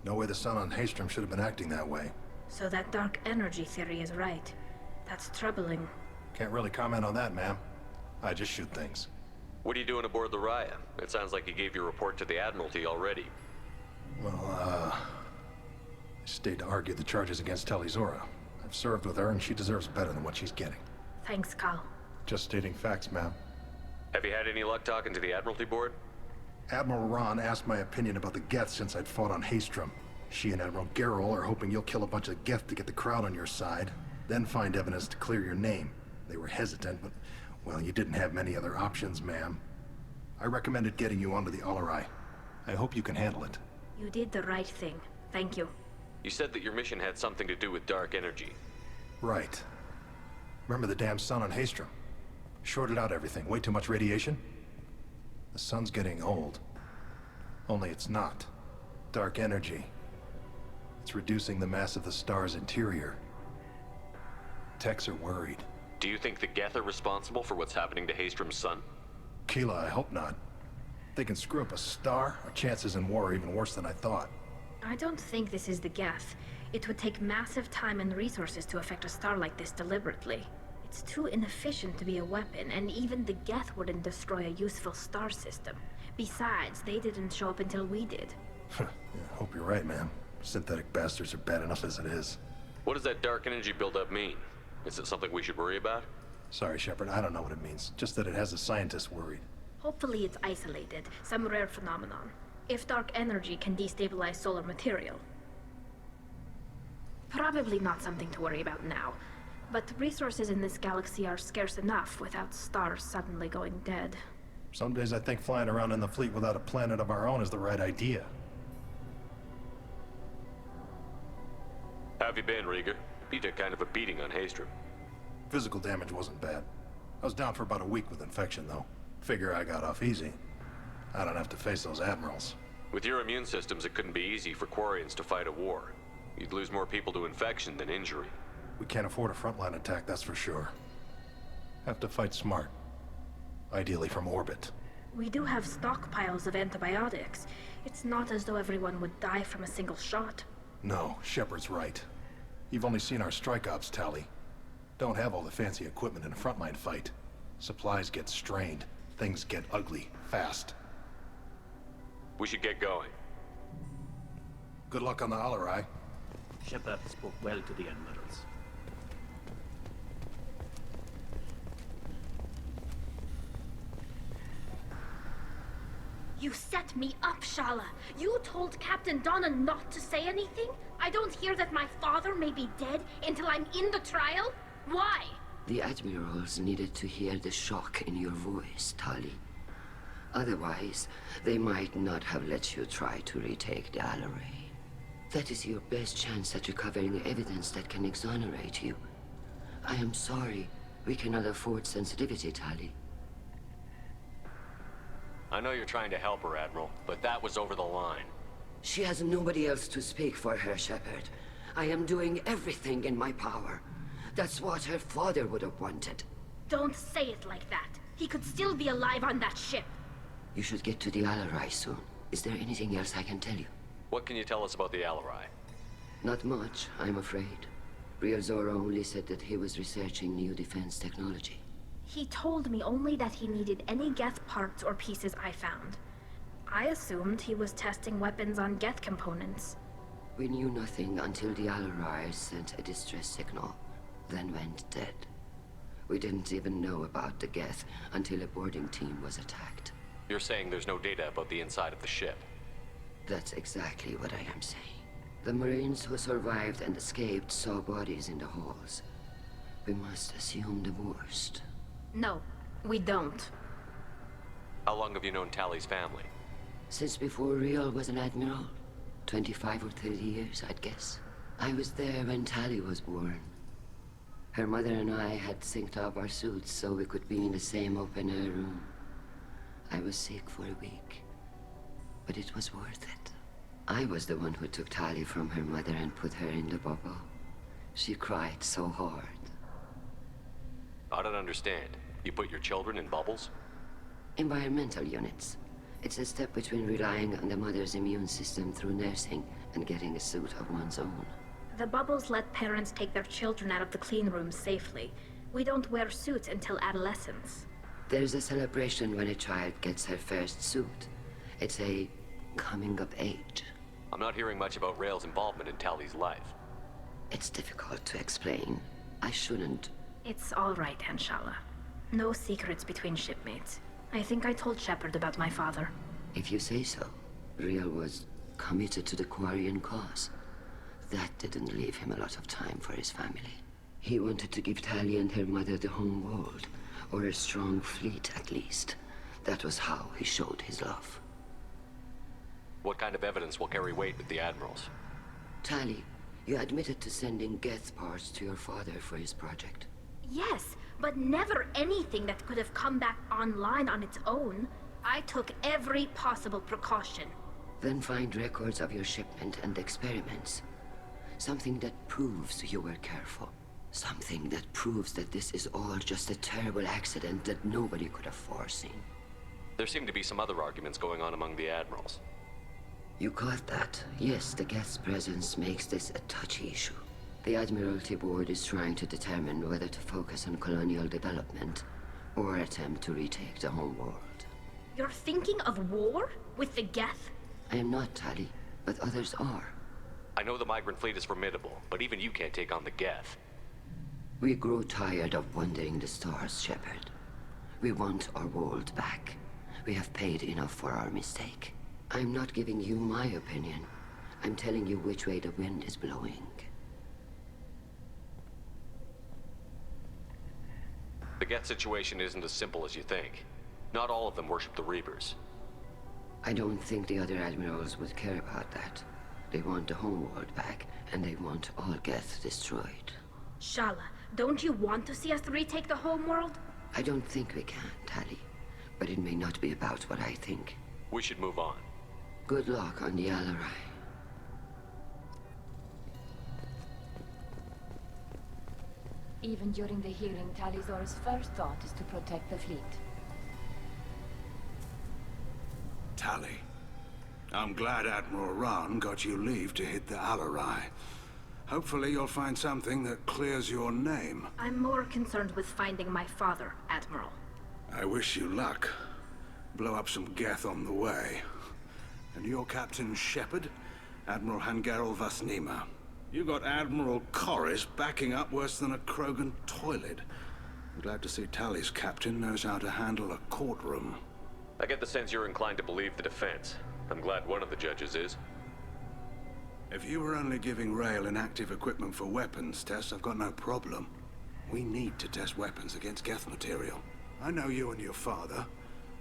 No way the sun on Haystrom should have been acting that way. So that dark energy theory is right. That's troubling. Can't really comment on that, ma'am. I just shoot things. What are you doing aboard the Raya? It sounds like you gave your report to the Admiralty already. Well, I stayed to argue the charges against Talizora. I've served with her, and she deserves better than what she's getting. Thanks, Cal. Just stating facts, ma'am. Have you had any luck talking to the Admiralty board? Admiral Ron asked my opinion about the Geth since I'd fought on Haystrom. She and Admiral Gerrel are hoping you'll kill a bunch of Geth to get the crowd on your side, then find evidence to clear your name. They were hesitant, but, well, you didn't have many other options, ma'am. I recommended getting you onto the Alarai. I hope you can handle it. You did the right thing. Thank you. You said that your mission had something to do with dark energy. Right. Remember the damn sun on Haystrom? Shorted out everything. Way too much radiation? The sun's getting old. Only it's not. Dark energy. It's reducing the mass of the star's interior. Techs are worried. Do you think the Geth are responsible for what's happening to Haystrom's sun? Keela, I hope not. If they can screw up a star, our chances in war are even worse than I thought. I don't think this is the Geth. It would take massive time and resources to affect a star like this deliberately. It's too inefficient to be a weapon, and even the Geth wouldn't destroy a useful star system. Besides, they didn't show up until we did. Yeah, hope you're right, ma'am. Synthetic bastards are bad enough as it is. What does that dark energy buildup mean? Is it something we should worry about? Sorry, Shepard, I don't know what it means. Just that it has the scientists worried. Hopefully it's isolated, some rare phenomenon. If dark energy can destabilize solar material. Probably not something to worry about now. But resources in this galaxy are scarce enough without stars suddenly going dead. Some days I think flying around in the fleet without a planet of our own is the right idea. How have you been, Rieger? You took kind of a beating on Haystrom. Physical damage wasn't bad. I was down for about a week with infection, though. Figure I got off easy. I don't have to face those admirals. With your immune systems, it couldn't be easy for Quarians to fight a war. You'd lose more people to infection than injury. We can't afford a frontline attack, that's for sure. Have to fight smart. Ideally from orbit. We do have stockpiles of antibiotics. It's not as though everyone would die from a single shot. No, Shepard's right. You've only seen our strike ops tally. Don't have all the fancy equipment in a frontline fight. Supplies get strained. Things get ugly, fast. We should get going. Good luck on the Alarai. Shepard spoke well to the admirals. You set me up, Shala. You told Captain Donna not to say anything? I don't hear that my father may be dead until I'm in the trial? Why? The admirals needed to hear the shock in your voice, Tali. Otherwise, they might not have let you try to retake the Alaray. That is your best chance at recovering evidence that can exonerate you. I am sorry. We cannot afford sensitivity, Tali. I know you're trying to help her, Admiral, but that was over the line. She has nobody else to speak for her, Shepard. I am doing everything in my power. That's what her father would have wanted. Don't say it like that. He could still be alive on that ship. You should get to the Alarai soon. Is there anything else I can tell you? What can you tell us about the Alarai? Not much, I'm afraid. Real Zora only said that he was researching new defense technology. He told me only that he needed any Geth parts or pieces I found. I assumed he was testing weapons on Geth components. We knew nothing until the Alarai sent a distress signal, then went dead. We didn't even know about the Geth until a boarding team was attacked. You're saying there's no data about the inside of the ship? That's exactly what I am saying. The Marines who survived and escaped saw bodies in the halls. We must assume the worst. No, we don't. How long have you known Tali's family? Since before Real was an admiral. 25 or 30 years, I'd guess. I was there when Tali was born. Her mother and I had synced up our suits so we could be in the same open-air room. I was sick for a week, but it was worth it. I was the one who took Tali from her mother and put her in the bubble. She cried so hard. I don't understand. You put your children in bubbles? Environmental units. It's a step between relying on the mother's immune system through nursing and getting a suit of one's own. The bubbles let parents take their children out of the clean rooms safely. We don't wear suits until adolescence. There's a celebration when a child gets her first suit. It's a coming of age. I'm not hearing much about Rail's involvement in Tali's life. It's difficult to explain. I shouldn't. It's all right, Anshala. No secrets between shipmates. I think I told Shepard about my father. If you say so. Real was committed to the Quarian cause. That didn't leave him a lot of time for his family. He wanted to give Tali and her mother the home world, or a strong fleet at least. That was how he showed his love. What kind of evidence will carry weight with the admirals? Tali, you admitted to sending Geth parts to your father for his project. Yes, but never anything that could have come back online on its own. I took every possible precaution. Then find records of your shipment and experiments. Something that proves you were careful. Something that proves that this is all just a terrible accident that nobody could have foreseen. There seem to be some other arguments going on among the admirals. You caught that? Yes, the Geth's presence makes this a touchy issue. The Admiralty Board is trying to determine whether to focus on colonial development or attempt to retake the home world. You're thinking of war? With the Geth? I am not, Tali, but others are. I know the migrant fleet is formidable, but even you can't take on the Geth. We grow tired of wandering the stars, Shepard. We want our world back. We have paid enough for our mistake. I'm not giving you my opinion. I'm telling you which way the wind is blowing. The Geth situation isn't as simple as you think. Not all of them worship the Reapers. I don't think the other admirals would care about that. They want the homeworld back, and they want all Geth destroyed. Shala, don't you want to see us retake the homeworld? I don't think we can, Tali. But it may not be about what I think. We should move on. Good luck on the Alarai. Even during the hearing, Tali'Zorah's first thought is to protect the fleet. Tali, I'm glad Admiral Rahn got you leave to hit the Alarai. Hopefully you'll find something that clears your name. I'm more concerned with finding my father, Admiral. I wish you luck. Blow up some Geth on the way. And your Captain Shepard, Admiral Hangarel Vasnima. You got Admiral Corris backing up worse than a Krogan toilet. I'm glad to see Tali's captain knows how to handle a courtroom. I get the sense you're inclined to believe the defense. I'm glad one of the judges is. If you were only giving Rail inactive equipment for weapons tests, I've got no problem. We need to test weapons against Geth material. I know you and your father.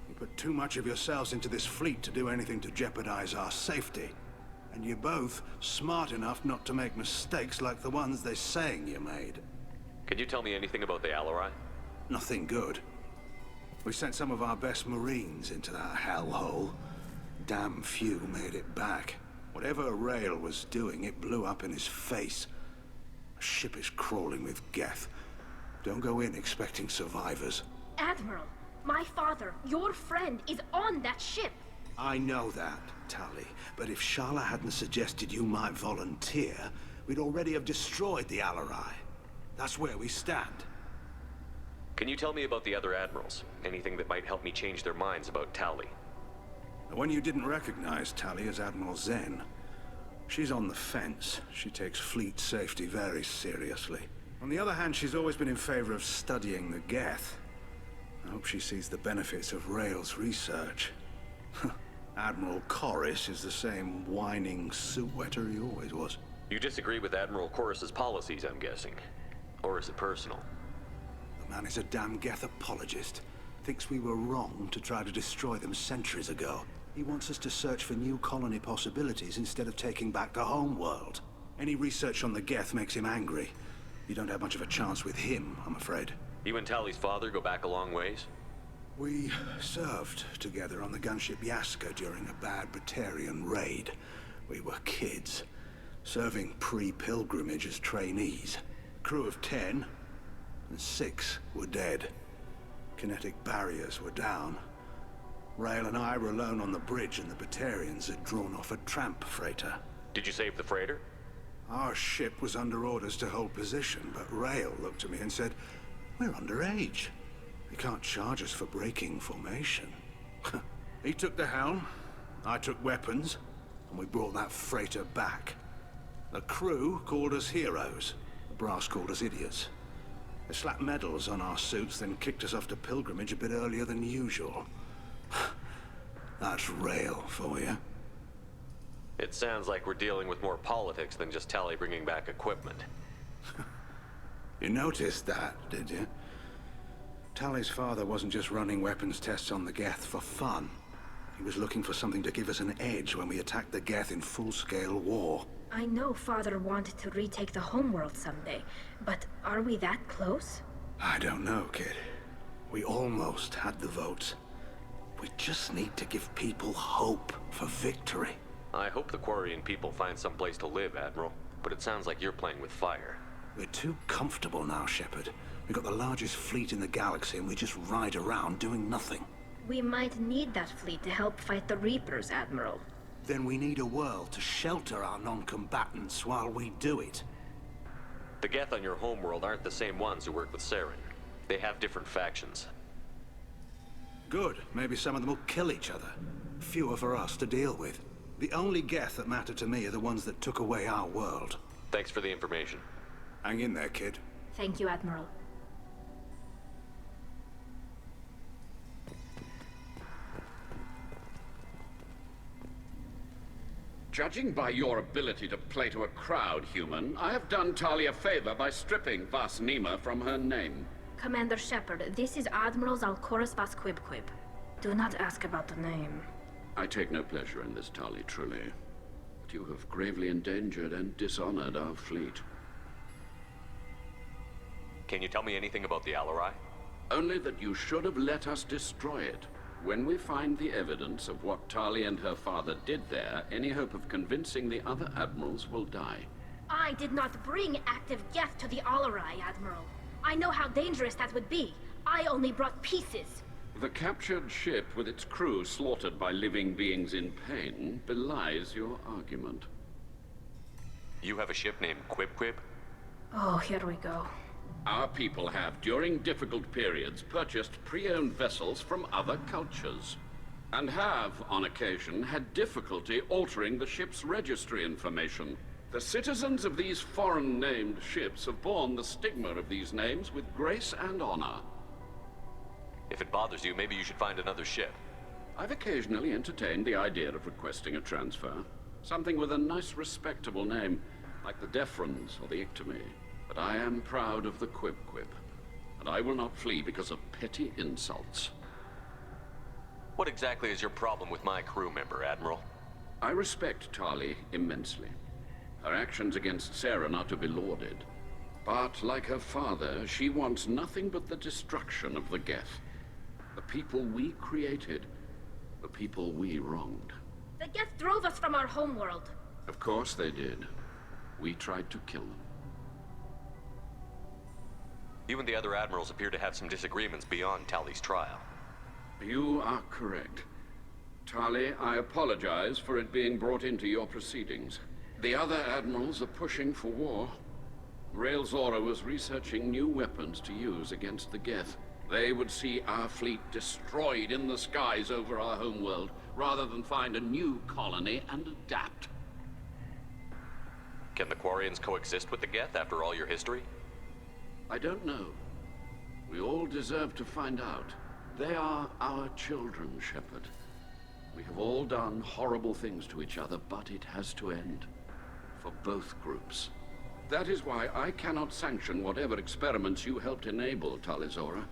You put too much of yourselves into this fleet to do anything to jeopardize our safety. And you're both smart enough not to make mistakes like the ones they're saying you made. Can you tell me anything about the Alarai? Nothing good. We sent some of our best Marines into that hellhole. Damn few made it back. Whatever Rail was doing, it blew up in his face. A ship is crawling with Geth. Don't go in expecting survivors. Admiral, my father, your friend, is on that ship. I know that, Tali, but if Shala hadn't suggested you might volunteer, we'd already have destroyed the Alarai. That's where we stand. Can you tell me about the other admirals? Anything that might help me change their minds about Tali? The one you didn't recognize, Tali, is Admiral Zen. She's on the fence. She takes fleet safety very seriously. On the other hand, she's always been in favor of studying the Geth. I hope she sees the benefits of Rail's research. Admiral Corris is the same whining suit-wetter he always was. You disagree with Admiral Corris's policies, I'm guessing. Or is it personal? The man is a damn Geth apologist. Thinks we were wrong to try to destroy them centuries ago. He wants us to search for new colony possibilities instead of taking back the home world. Any research on the Geth makes him angry. You don't have much of a chance with him, I'm afraid. You and Tali's father go back a long ways? We served together on the gunship Yaska during a bad Batarian raid. We were kids, serving pre-pilgrimage as trainees. Crew of 10, and 6 were dead. Kinetic barriers were down. Rail and I were alone on the bridge, and the Batarians had drawn off a tramp freighter. Did you save the freighter? Our ship was under orders to hold position, but Rail looked at me and said, "We're underage. They can't charge us for breaking formation." He took the helm, I took weapons, and we brought that freighter back. The crew called us heroes. The brass called us idiots. They slapped medals on our suits, then kicked us off to pilgrimage a bit earlier than usual. That's Rail for you. It sounds like we're dealing with more politics than just Tali bringing back equipment. You noticed that, did you? Tali's father wasn't just running weapons tests on the Geth for fun. He was looking for something to give us an edge when we attacked the Geth in full-scale war. I know Father wanted to retake the homeworld someday, but are we that close? I don't know, kid. We almost had the votes. We just need to give people hope for victory. I hope the Quarian people find some place to live, Admiral. But it sounds like you're playing with fire. We're too comfortable now, Shepard. We've got the largest fleet in the galaxy and we just ride around doing nothing. We might need that fleet to help fight the Reapers, Admiral. Then we need a world to shelter our non-combatants while we do it. The Geth on your homeworld aren't the same ones who work with Saren. They have different factions. Good. Maybe some of them will kill each other. Fewer for us to deal with. The only Geth that matter to me are the ones that took away our world. Thanks for the information. Hang in there, kid. Thank you, Admiral. Judging by your ability to play to a crowd, human, I have done Talia a favor by stripping Vas Nima from her name. Commander Shepard, this is Admiral Zalkoris Vas Quibquib. Do not ask about the name. I take no pleasure in this, Tali, truly. But you have gravely endangered and dishonored our fleet. Can you tell me anything about the Alarai? Only that you should have let us destroy it. When we find the evidence of what Tali and her father did there, any hope of convincing the other admirals will die. I did not bring active Geth to the Alarai, Admiral. I know how dangerous that would be. I only brought pieces. The captured ship with its crew slaughtered by living beings in pain belies your argument. You have a ship named Quib? Oh, here we go. Our people have, during difficult periods, purchased pre-owned vessels from other cultures, and have, on occasion, had difficulty altering the ship's registry information. The citizens of these foreign-named ships have borne the stigma of these names with grace and honor. If it bothers you, maybe you should find another ship. I've occasionally entertained the idea of requesting a transfer. Something with a nice, respectable name, like the Defrons or the Ictomy. But I am proud of the Quib, and I will not flee because of petty insults. What exactly is your problem with my crew member, Admiral? I respect Tali immensely. Her actions against Sarah are to be lauded. But, like her father, she wants nothing but the destruction of the Geth. The people we created. The people we wronged. The Geth drove us from our homeworld. Of course they did. We tried to kill them. You and the other admirals appear to have some disagreements beyond Tali's trial. You are correct. Tali, I apologize for it being brought into your proceedings. The other admirals are pushing for war. Rael Zora was researching new weapons to use against the Geth. They would see our fleet destroyed in the skies over our homeworld, rather than find a new colony and adapt. Can the Quarians coexist with the Geth after all your history? I don't know. We all deserve to find out. They are our children, Shepard. We have all done horrible things to each other, but it has to end. For both groups. That is why I cannot sanction whatever experiments you helped enable, Talizora.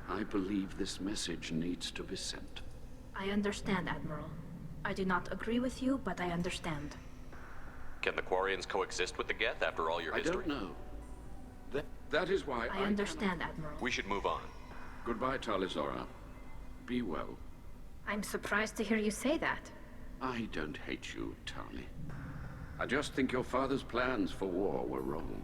I believe this message needs to be sent. I understand, Admiral. I do not agree with you, but I understand. Can the Quarians coexist with the Geth after all your history? I don't know. That is why I understand, Admiral. We should move on. Goodbye, Talizora. Be well. I'm surprised to hear you say that. I don't hate you, Tali. I just think your father's plans for war were wrong.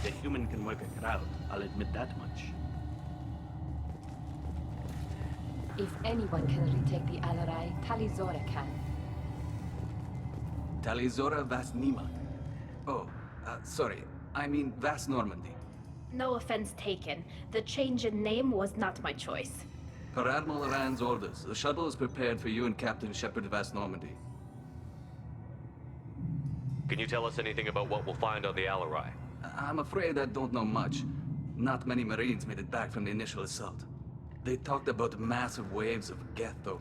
The human can work a crowd, I'll admit that much. If anyone can retake the Alarai, Talizora can. Talizora Vas Nima. Oh, sorry. I mean Vas Normandy. No offense taken. The change in name was not my choice. Per Admiral Rand's orders, the shuttle is prepared for you and Captain Shepard Vas Normandy. Can you tell us anything about what we'll find on the Alarai? I'm afraid I don't know much. Not many Marines made it back from the initial assault. They talked about massive waves of Geth, though.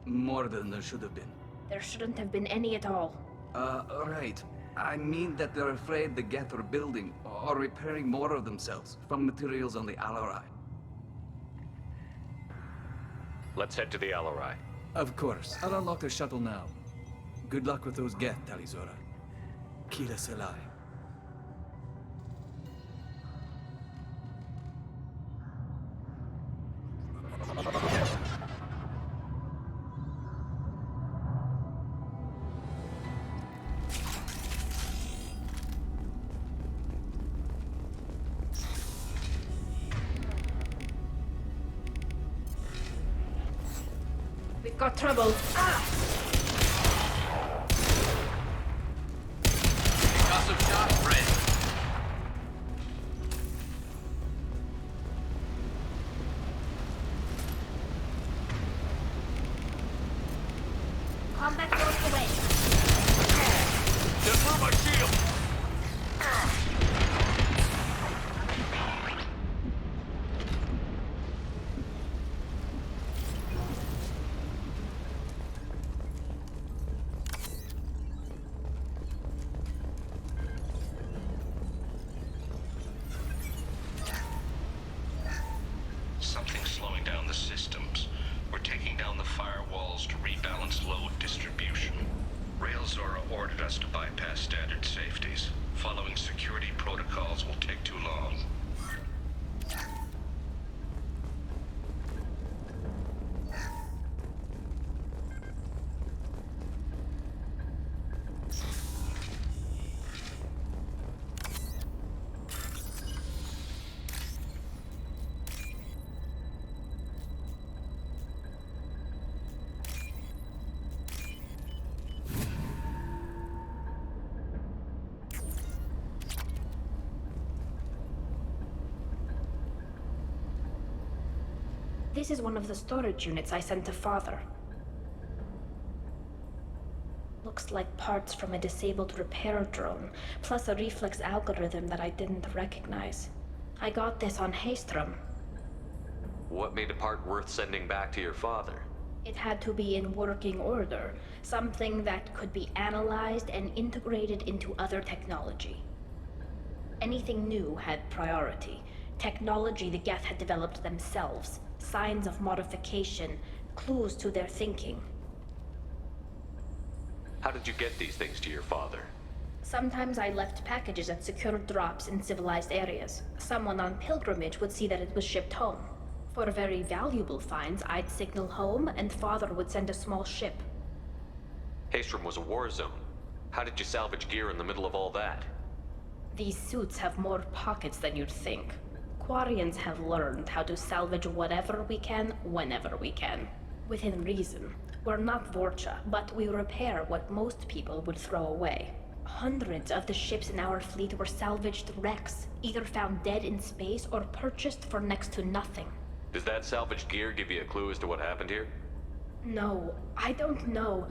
More than there should have been. There shouldn't have been any at all. Right. I mean that they're afraid the Geth are building or repairing more of themselves from materials on the Alarai. Let's head to the Alarai. Of course. I'll unlock the shuttle now. Good luck with those Geth, Talizora. Kila Selai. We've got trouble. Ah! Concussive shot ready. Combat goes away. Just through my shield. Something's slowing down the systems. We're taking down the firewalls to rebalance load distribution. Rael Zora ordered us to bypass standard safeties. Following security protocols will take too long. This is one of the storage units I sent to Father. Looks like parts from a disabled repair drone, plus a reflex algorithm that I didn't recognize. I got this on Haystrom. What made a part worth sending back to your father? It had to be in working order. Something that could be analyzed and integrated into other technology. Anything new had priority. Technology the Geth had developed themselves. Signs of modification. Clues to their thinking. How did you get these things to your father? Sometimes I left packages at secure drops in civilized areas. Someone on pilgrimage would see that it was shipped home. For very valuable finds, I'd signal home, and Father would send a small ship. Haystrom was a war zone. How did you salvage gear in the middle of all that? These suits have more pockets than you'd think. Quarians have learned how to salvage whatever we can, whenever we can. Within reason. We're not Vorcha, but we repair what most people would throw away. Hundreds of the ships in our fleet were salvaged wrecks, either found dead in space or purchased for next to nothing. Does that salvaged gear give you a clue as to what happened here? No, I don't know.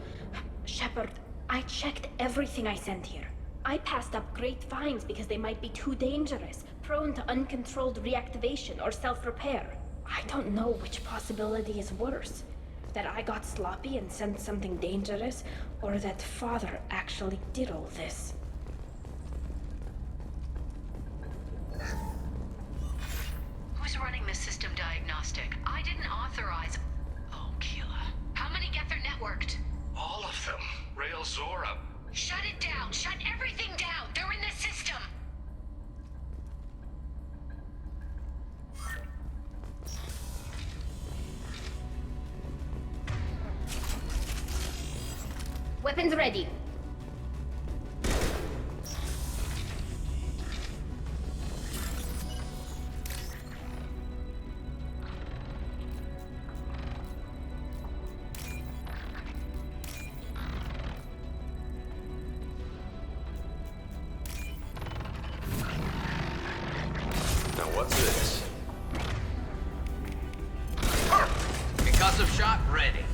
Shepard, I checked everything I sent here. I passed up great finds because they might be too dangerous, prone to uncontrolled reactivation or self-repair. I don't know which possibility is worse. That I got sloppy and sent something dangerous, or that Father actually did all this. Who's running the system diagnostic? I didn't authorize... Oh, Keela. How many Geth are networked? All of them. Rail Zora. Shut it down! Shut everything down! They're in the system! Weapons ready. Now what's this? Concussive shot ready.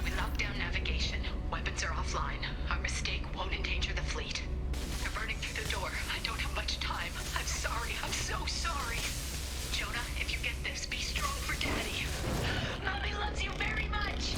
We locked down navigation. Weapons are offline. Our mistake won't endanger the fleet. They're burning through the door. I don't have much time. I'm sorry. I'm so sorry. Jonah, if you get this, be strong for Daddy. Mommy loves you very much.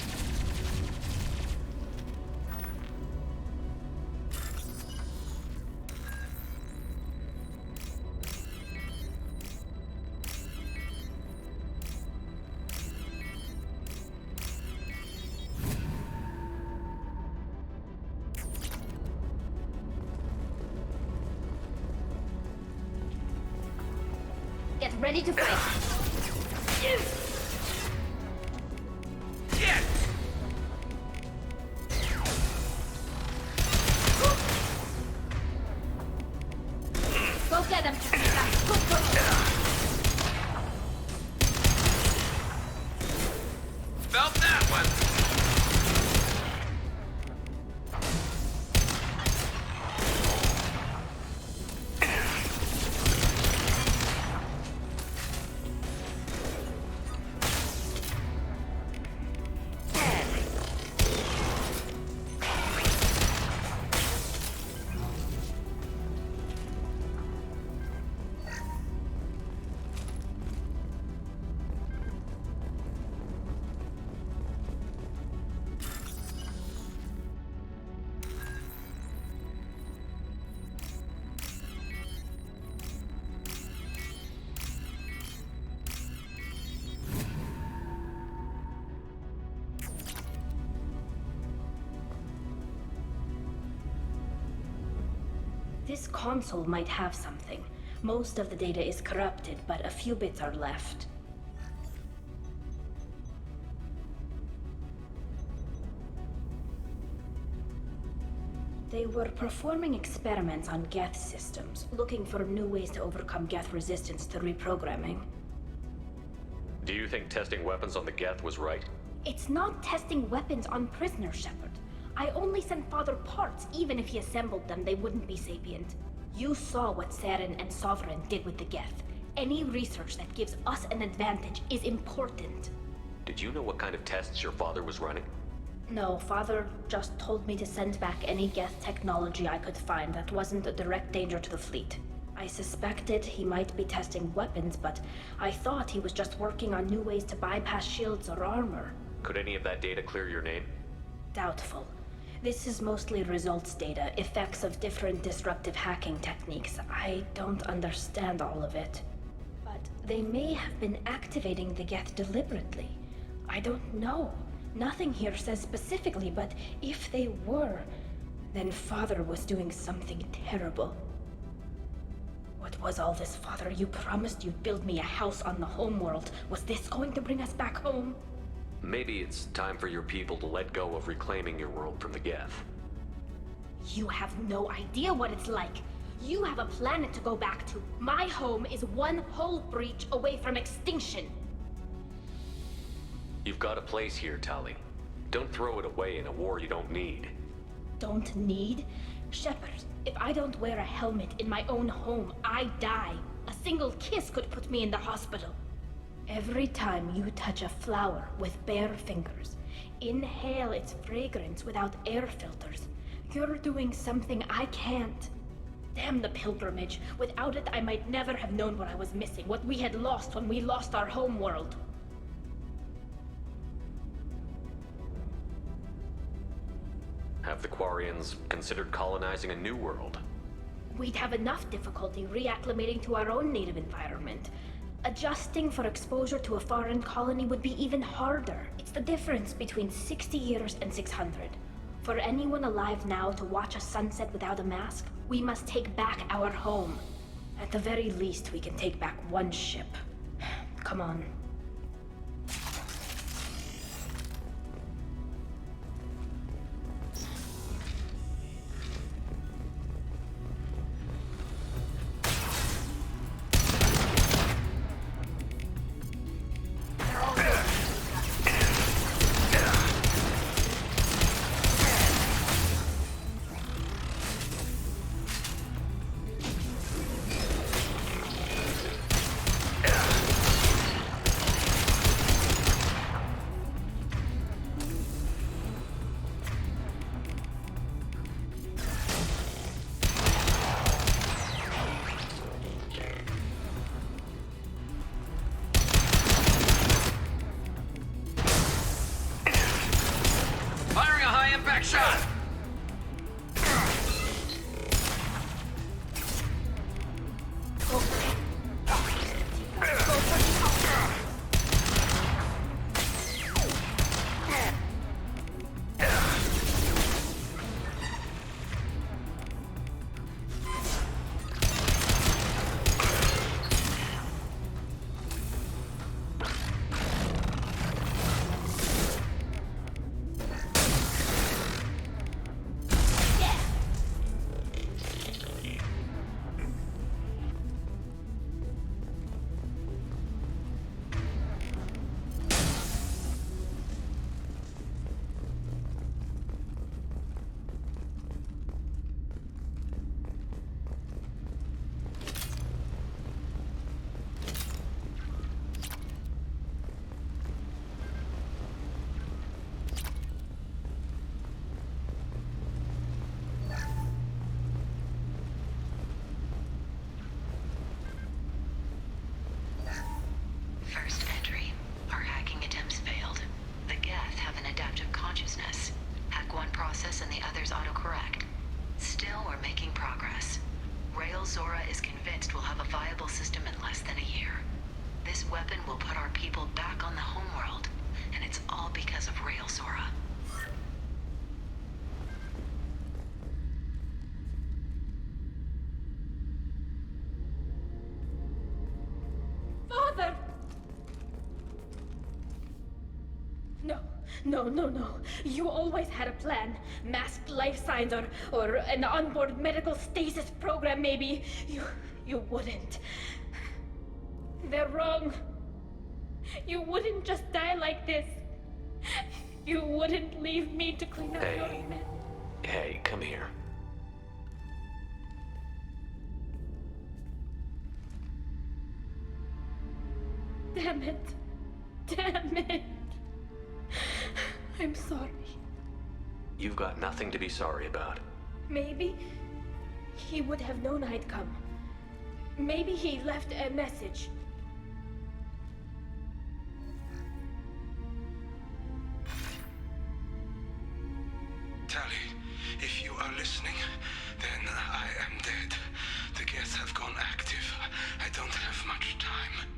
Get ready to fight. Go get him, Treason. Go. Felt that one. This console might have something. Most of the data is corrupted, but a few bits are left. They were performing experiments on Geth systems, looking for new ways to overcome Geth resistance to reprogramming. Do you think testing weapons on the Geth was right? It's not testing weapons on prisoners, Shepard. I only sent Father parts. Even if he assembled them, they wouldn't be sapient. You saw what Saren and Sovereign did with the Geth. Any research that gives us an advantage is important. Did you know what kind of tests your father was running? No, Father just told me to send back any Geth technology I could find that wasn't a direct danger to the fleet. I suspected he might be testing weapons, but I thought he was just working on new ways to bypass shields or armor. Could any of that data clear your name? Doubtful. This is mostly results data, effects of different disruptive hacking techniques. I don't understand all of it. But they may have been activating the Geth deliberately. I don't know. Nothing here says specifically, but if they were, then Father was doing something terrible. What was all this, Father? You promised you'd build me a house on the homeworld. Was this going to bring us back home? Maybe it's time for your people to let go of reclaiming your world from the Geth. You have no idea what it's like. You have a planet to go back to. My home is one hull breach away from extinction. You've got a place here, Tali. Don't throw it away in a war you don't need. Don't need? Shepard, if I don't wear a helmet in my own home, I die. A single kiss could put me in the hospital. Every time you touch a flower with bare fingers, inhale its fragrance without air filters, you're doing something I can't. Damn the pilgrimage. Without it, I might never have known what I was missing, what we had lost when we lost our home world. Have the Quarians considered colonizing a new world? We'd have enough difficulty reacclimating to our own native environment. Adjusting for exposure to a foreign colony would be even harder. It's the difference between 60 years and 600. For anyone alive now to watch a sunset without a mask, we must take back our home. At the very least, we can take back one ship. Come on. Shot! First entry. Our hacking attempts failed. The Geth have an adaptive consciousness. Hack one process and the others autocorrect. Still, we're making progress. Rail Zora is convinced we'll have a viable system in less than a year. This weapon will put our people back on the homeworld, and it's all because of Rail Zora. Father! No. You always had a plan. Masked life signs or an onboard medical stasis program, maybe. You wouldn't. They're wrong. You wouldn't just die like this. You wouldn't leave me to clean up your mess. Hey, come here. Damn it. Damn it. I'm sorry. You've got nothing to be sorry about. Maybe he would have known I'd come. Maybe he left a message. Tali, if you are listening, then I am dead. The Geth have gone active. I don't have much time.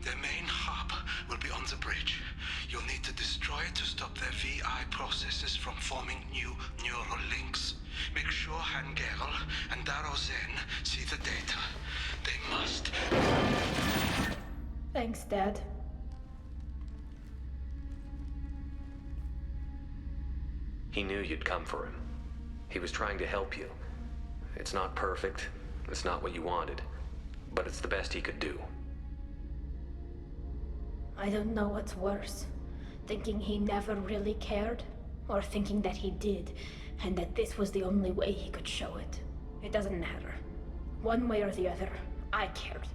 The main hub will be on the bridge. You'll need to destroy it to stop their VI processes from forming new neural links. Make sure Hangerel and Daro Zen see the data. They must. Thanks, Dad. He knew you'd come for him. He was trying to help you. It's not perfect. It's not what you wanted. But it's the best he could do. I don't know what's worse. Thinking he never really cared, or thinking that he did, and that this was the only way he could show it. It doesn't matter. One way or the other, I cared.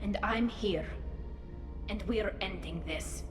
And I'm here. And we're ending this.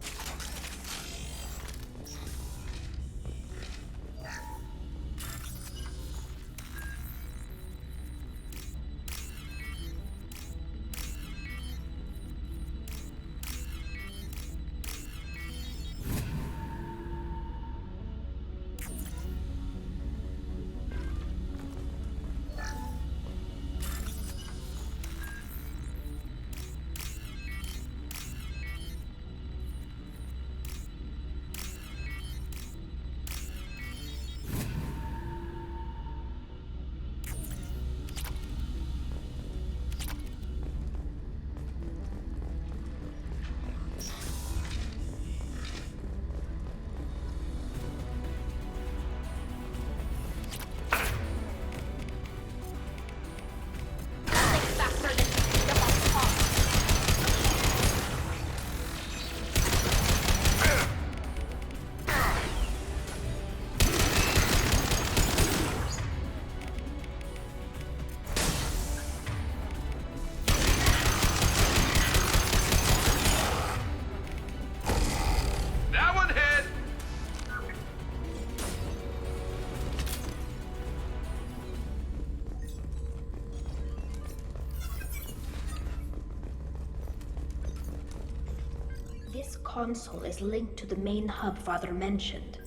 This console is linked to the main hub Father mentioned.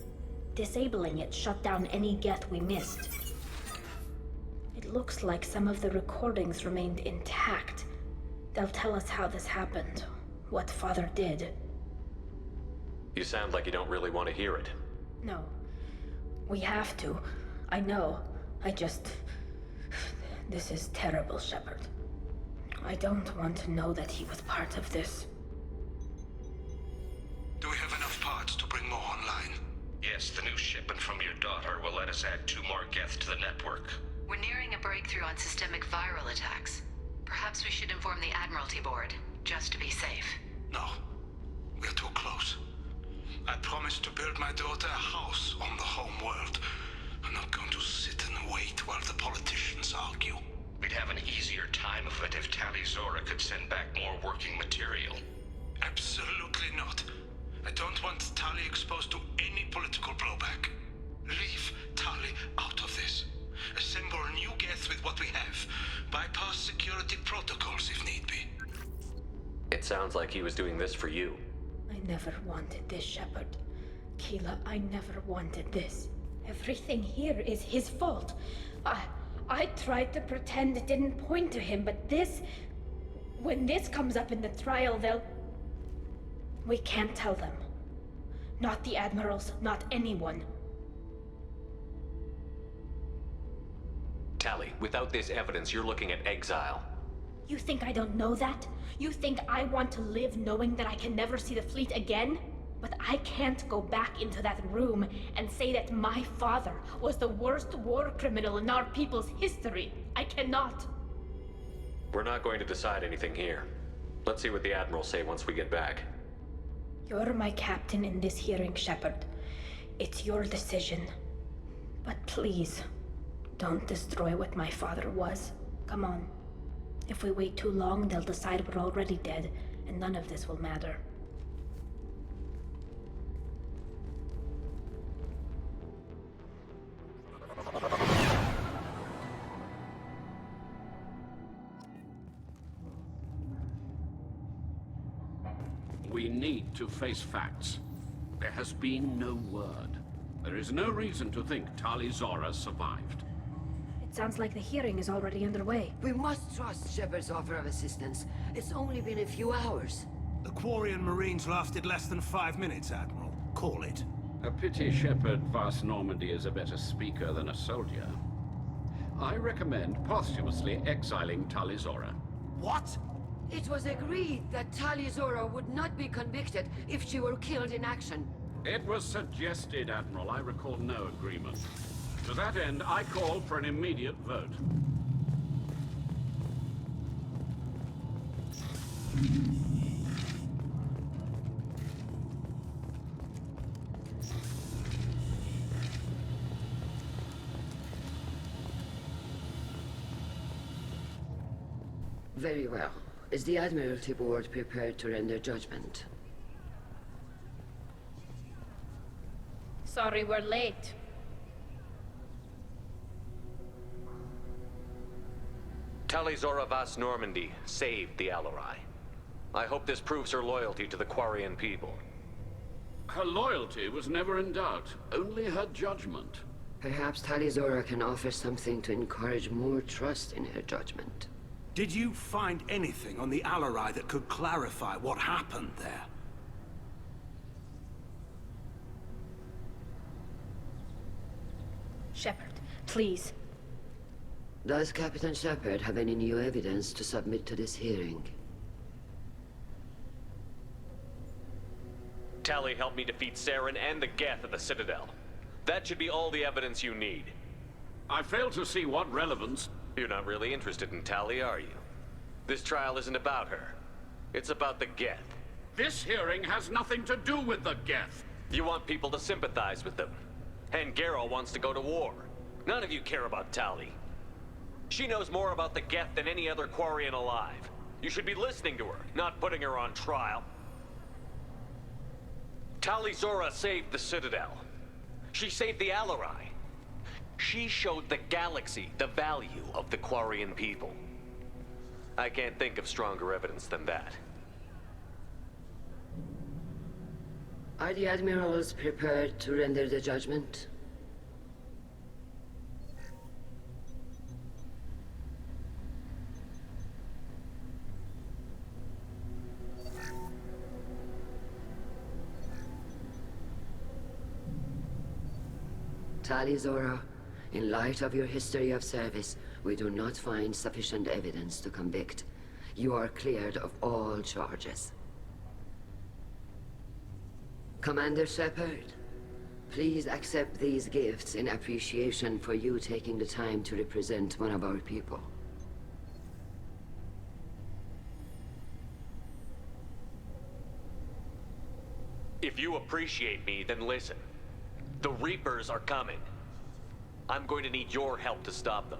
Disabling it shut down any Geth we missed. It looks like some of the recordings remained intact. They'll tell us how this happened, what Father did. You sound like you don't really want to hear it. No. We have to. I know. This is terrible, Shepard. I don't want to know that he was part of this. Do we have enough parts to bring more online? Yes, the new shipment from your daughter will let us add 2 more Geth to the network. We're nearing a breakthrough on systemic viral attacks. Perhaps we should inform the Admiralty Board, just to be safe. No. We're too close. I promised to build my daughter a house on the home world. I'm not going to sit and wait while the politicians argue. We'd have an easier time of it if Tali Zora could send back more working material. Absolutely not. I don't want Tali exposed to any political blowback. Leave Tali out of this. Assemble new Geth with what we have. Bypass security protocols if need be. It sounds like he was doing this for you. I never wanted this, Shepard. Keela, I never wanted this. Everything here is his fault. I tried to pretend it didn't point to him, but this... When this comes up in the trial, they'll... We can't tell them. Not the Admirals, not anyone. Tali, without this evidence, you're looking at exile. You think I don't know that? You think I want to live knowing that I can never see the fleet again? But I can't go back into that room and say that my father was the worst war criminal in our people's history. I cannot. We're not going to decide anything here. Let's see what the Admirals say once we get back. You're my captain in this hearing, Shepard. It's your decision. But please, don't destroy what my father was. Come on. If we wait too long, they'll decide we're already dead, and none of this will matter. We need to face facts. There has been no word. There is no reason to think Tali Zora survived. It sounds like the hearing is already underway. We must trust Shepard's offer of assistance. It's only been a few hours. The Quarian Marines lasted less than 5 minutes, Admiral. Call it. A pity Shepard Vast Normandy is a better speaker than a soldier. I recommend posthumously exiling Tali Zora. What? It was agreed that Tali Zora would not be convicted if she were killed in action. It was suggested, Admiral. I recall no agreement. To that end, I call for an immediate vote. Very well. Is the Admiralty Board prepared to render judgment? Sorry we're late. Tali Zora Vast Normandy saved the Alarai. I hope this proves her loyalty to the Quarian people. Her loyalty was never in doubt, only her judgment. Perhaps Tali Zora can offer something to encourage more trust in her judgment. Did you find anything on the Alarai that could clarify what happened there? Shepard, please. Does Captain Shepard have any new evidence to submit to this hearing? Tali helped me defeat Saren and the Geth at the Citadel. That should be all the evidence you need. I fail to see what relevance... You're not really interested in Tali, are you? This trial isn't about her. It's about the Geth. This hearing has nothing to do with the Geth. You want people to sympathize with them. And Garrel wants to go to war. None of you care about Tali. She knows more about the Geth than any other Quarian alive. You should be listening to her, not putting her on trial. Tali Zora saved the Citadel. She saved the Alarai. She showed the galaxy the value of the Quarian people. I can't think of stronger evidence than that. Are the admirals prepared to render the judgment? Tali Zora, in light of your history of service, we do not find sufficient evidence to convict. You are cleared of all charges. Commander Shepard, please accept these gifts in appreciation for you taking the time to represent one of our people. If you appreciate me, then listen. The Reapers are coming. I'm going to need your help to stop them.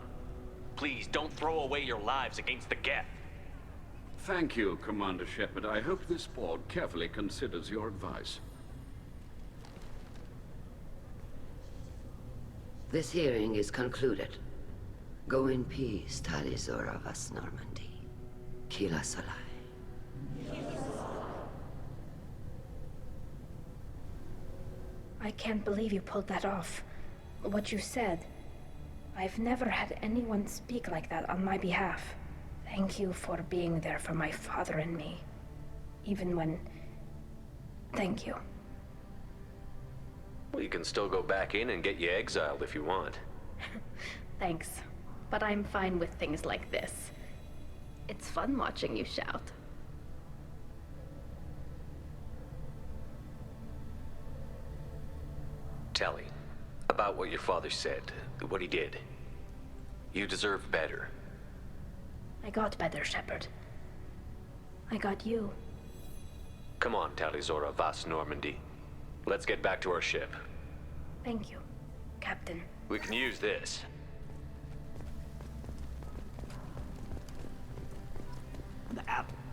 Please, don't throw away your lives against the Geth. Thank you, Commander Shepard. I hope this board carefully considers your advice. This hearing is concluded. Go in peace, Tali Zora Vast Normandy. Kila Solai. I can't believe you pulled that off. What you said. I've never had anyone speak like that on my behalf. Thank you for being there for my father and me. Even when... Thank you. Well, you can still go back in and get you exiled if you want. Thanks. But I'm fine with things like this. It's fun watching you shout. Tali, about what your father said, what he did. You deserve better. I got better, Shepard. I got you. Come on, Talizora Vas Normandy. Let's get back to our ship. Thank you, Captain. We can use this.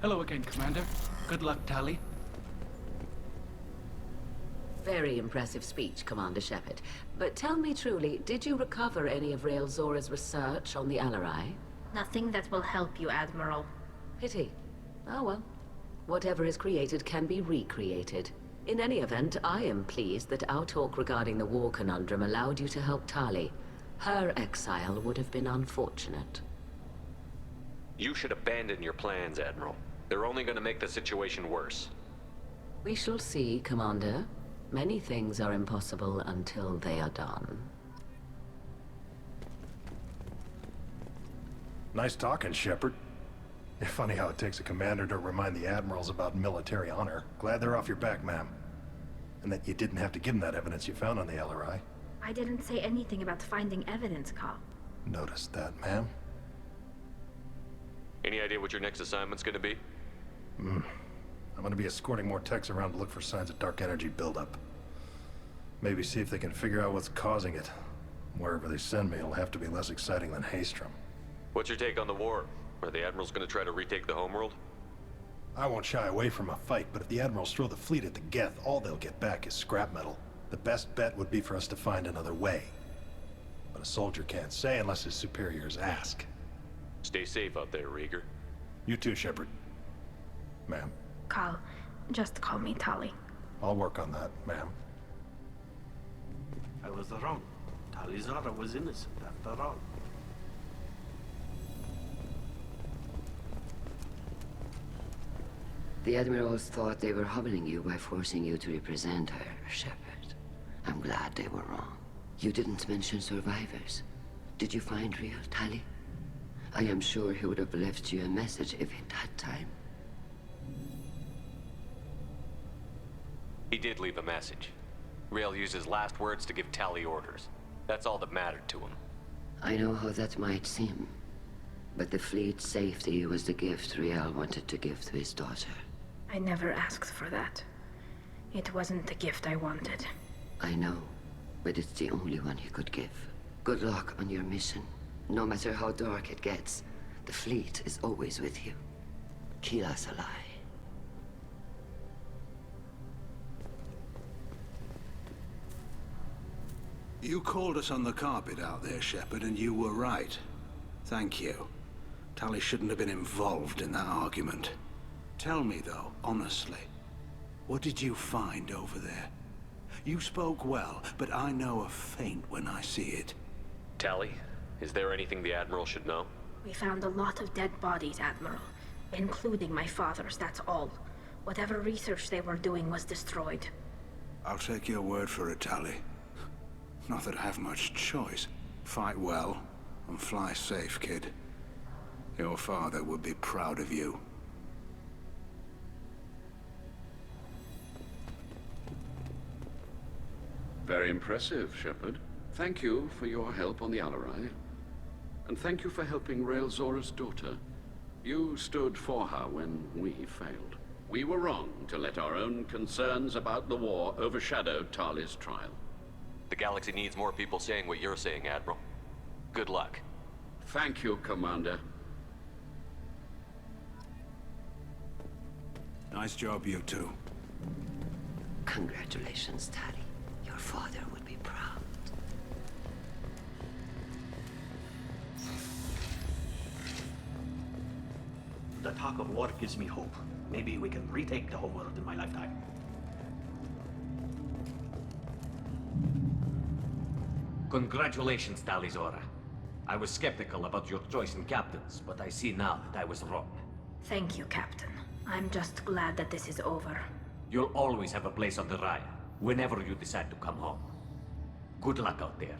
Hello again, Commander. Good luck, Tali. Very impressive speech, Commander Shepard. But tell me truly, did you recover any of Rael Zora's research on the Alarai? Nothing that will help you, Admiral. Pity. Oh well. Whatever is created can be recreated. In any event, I am pleased that our talk regarding the war conundrum allowed you to help Tali. Her exile would have been unfortunate. You should abandon your plans, Admiral. They're only going to make the situation worse. We shall see, Commander. Many things are impossible until they are done. Nice talking, Shepard. Funny how it takes a commander to remind the admirals about military honor. Glad they're off your back, ma'am. And that you didn't have to give them that evidence you found on the LRI. I didn't say anything about finding evidence, Carl. Noticed that, ma'am. Any idea what your next assignment's gonna be? I'm gonna be escorting more techs around to look for signs of dark energy buildup. Maybe see if they can figure out what's causing it. Wherever they send me, it'll have to be less exciting than Haystrom. What's your take on the war? Are the Admirals gonna try to retake the homeworld? I won't shy away from a fight, but if the Admirals throw the fleet at the Geth, all they'll get back is scrap metal. The best bet would be for us to find another way. But a soldier can't say unless his superiors ask. Stay safe out there, Rieger. You too, Shepard. Ma'am. Carl, just call me Tali. I'll work on that, ma'am. I was wrong. Talizora was innocent after all. The Admirals thought they were humbling you by forcing you to represent her, Shepard. I'm glad they were wrong. You didn't mention survivors. Did you find real Tali? I am sure he would have left you a message if he'd had time. He did leave a message. Rael used his last words to give Tali orders. That's all that mattered to him. I know how that might seem, but the fleet's safety was the gift Rael wanted to give to his daughter. I never asked for that. It wasn't the gift I wanted. I know, but it's the only one he could give. Good luck on your mission. No matter how dark it gets, the fleet is always with you. Kila Salai. You called us on the carpet out there, Shepard, and you were right. Thank you. Tali shouldn't have been involved in that argument. Tell me, though, honestly, what did you find over there? You spoke well, but I know a feint when I see it. Tali, is there anything the Admiral should know? We found a lot of dead bodies, Admiral. Including my father's, that's all. Whatever research they were doing was destroyed. I'll take your word for it, Tali. Not that I have much choice. Fight well, and fly safe, kid. Your father would be proud of you. Very impressive, Shepard. Thank you for your help on the Alarai. And thank you for helping Rael Zora's daughter. You stood for her when we failed. We were wrong to let our own concerns about the war overshadow Tali's trial. The galaxy needs more people saying what you're saying, Admiral. Good luck. Thank you, Commander. Nice job, you two. Congratulations, Tali. Your father would be proud. The talk of war gives me hope. Maybe we can retake the whole world in my lifetime. Congratulations, Talizora. I was skeptical about your choice in captains, but I see now that I was wrong. Thank you, Captain. I'm just glad that this is over. You'll always have a place on the Raya, whenever you decide to come home. Good luck out there.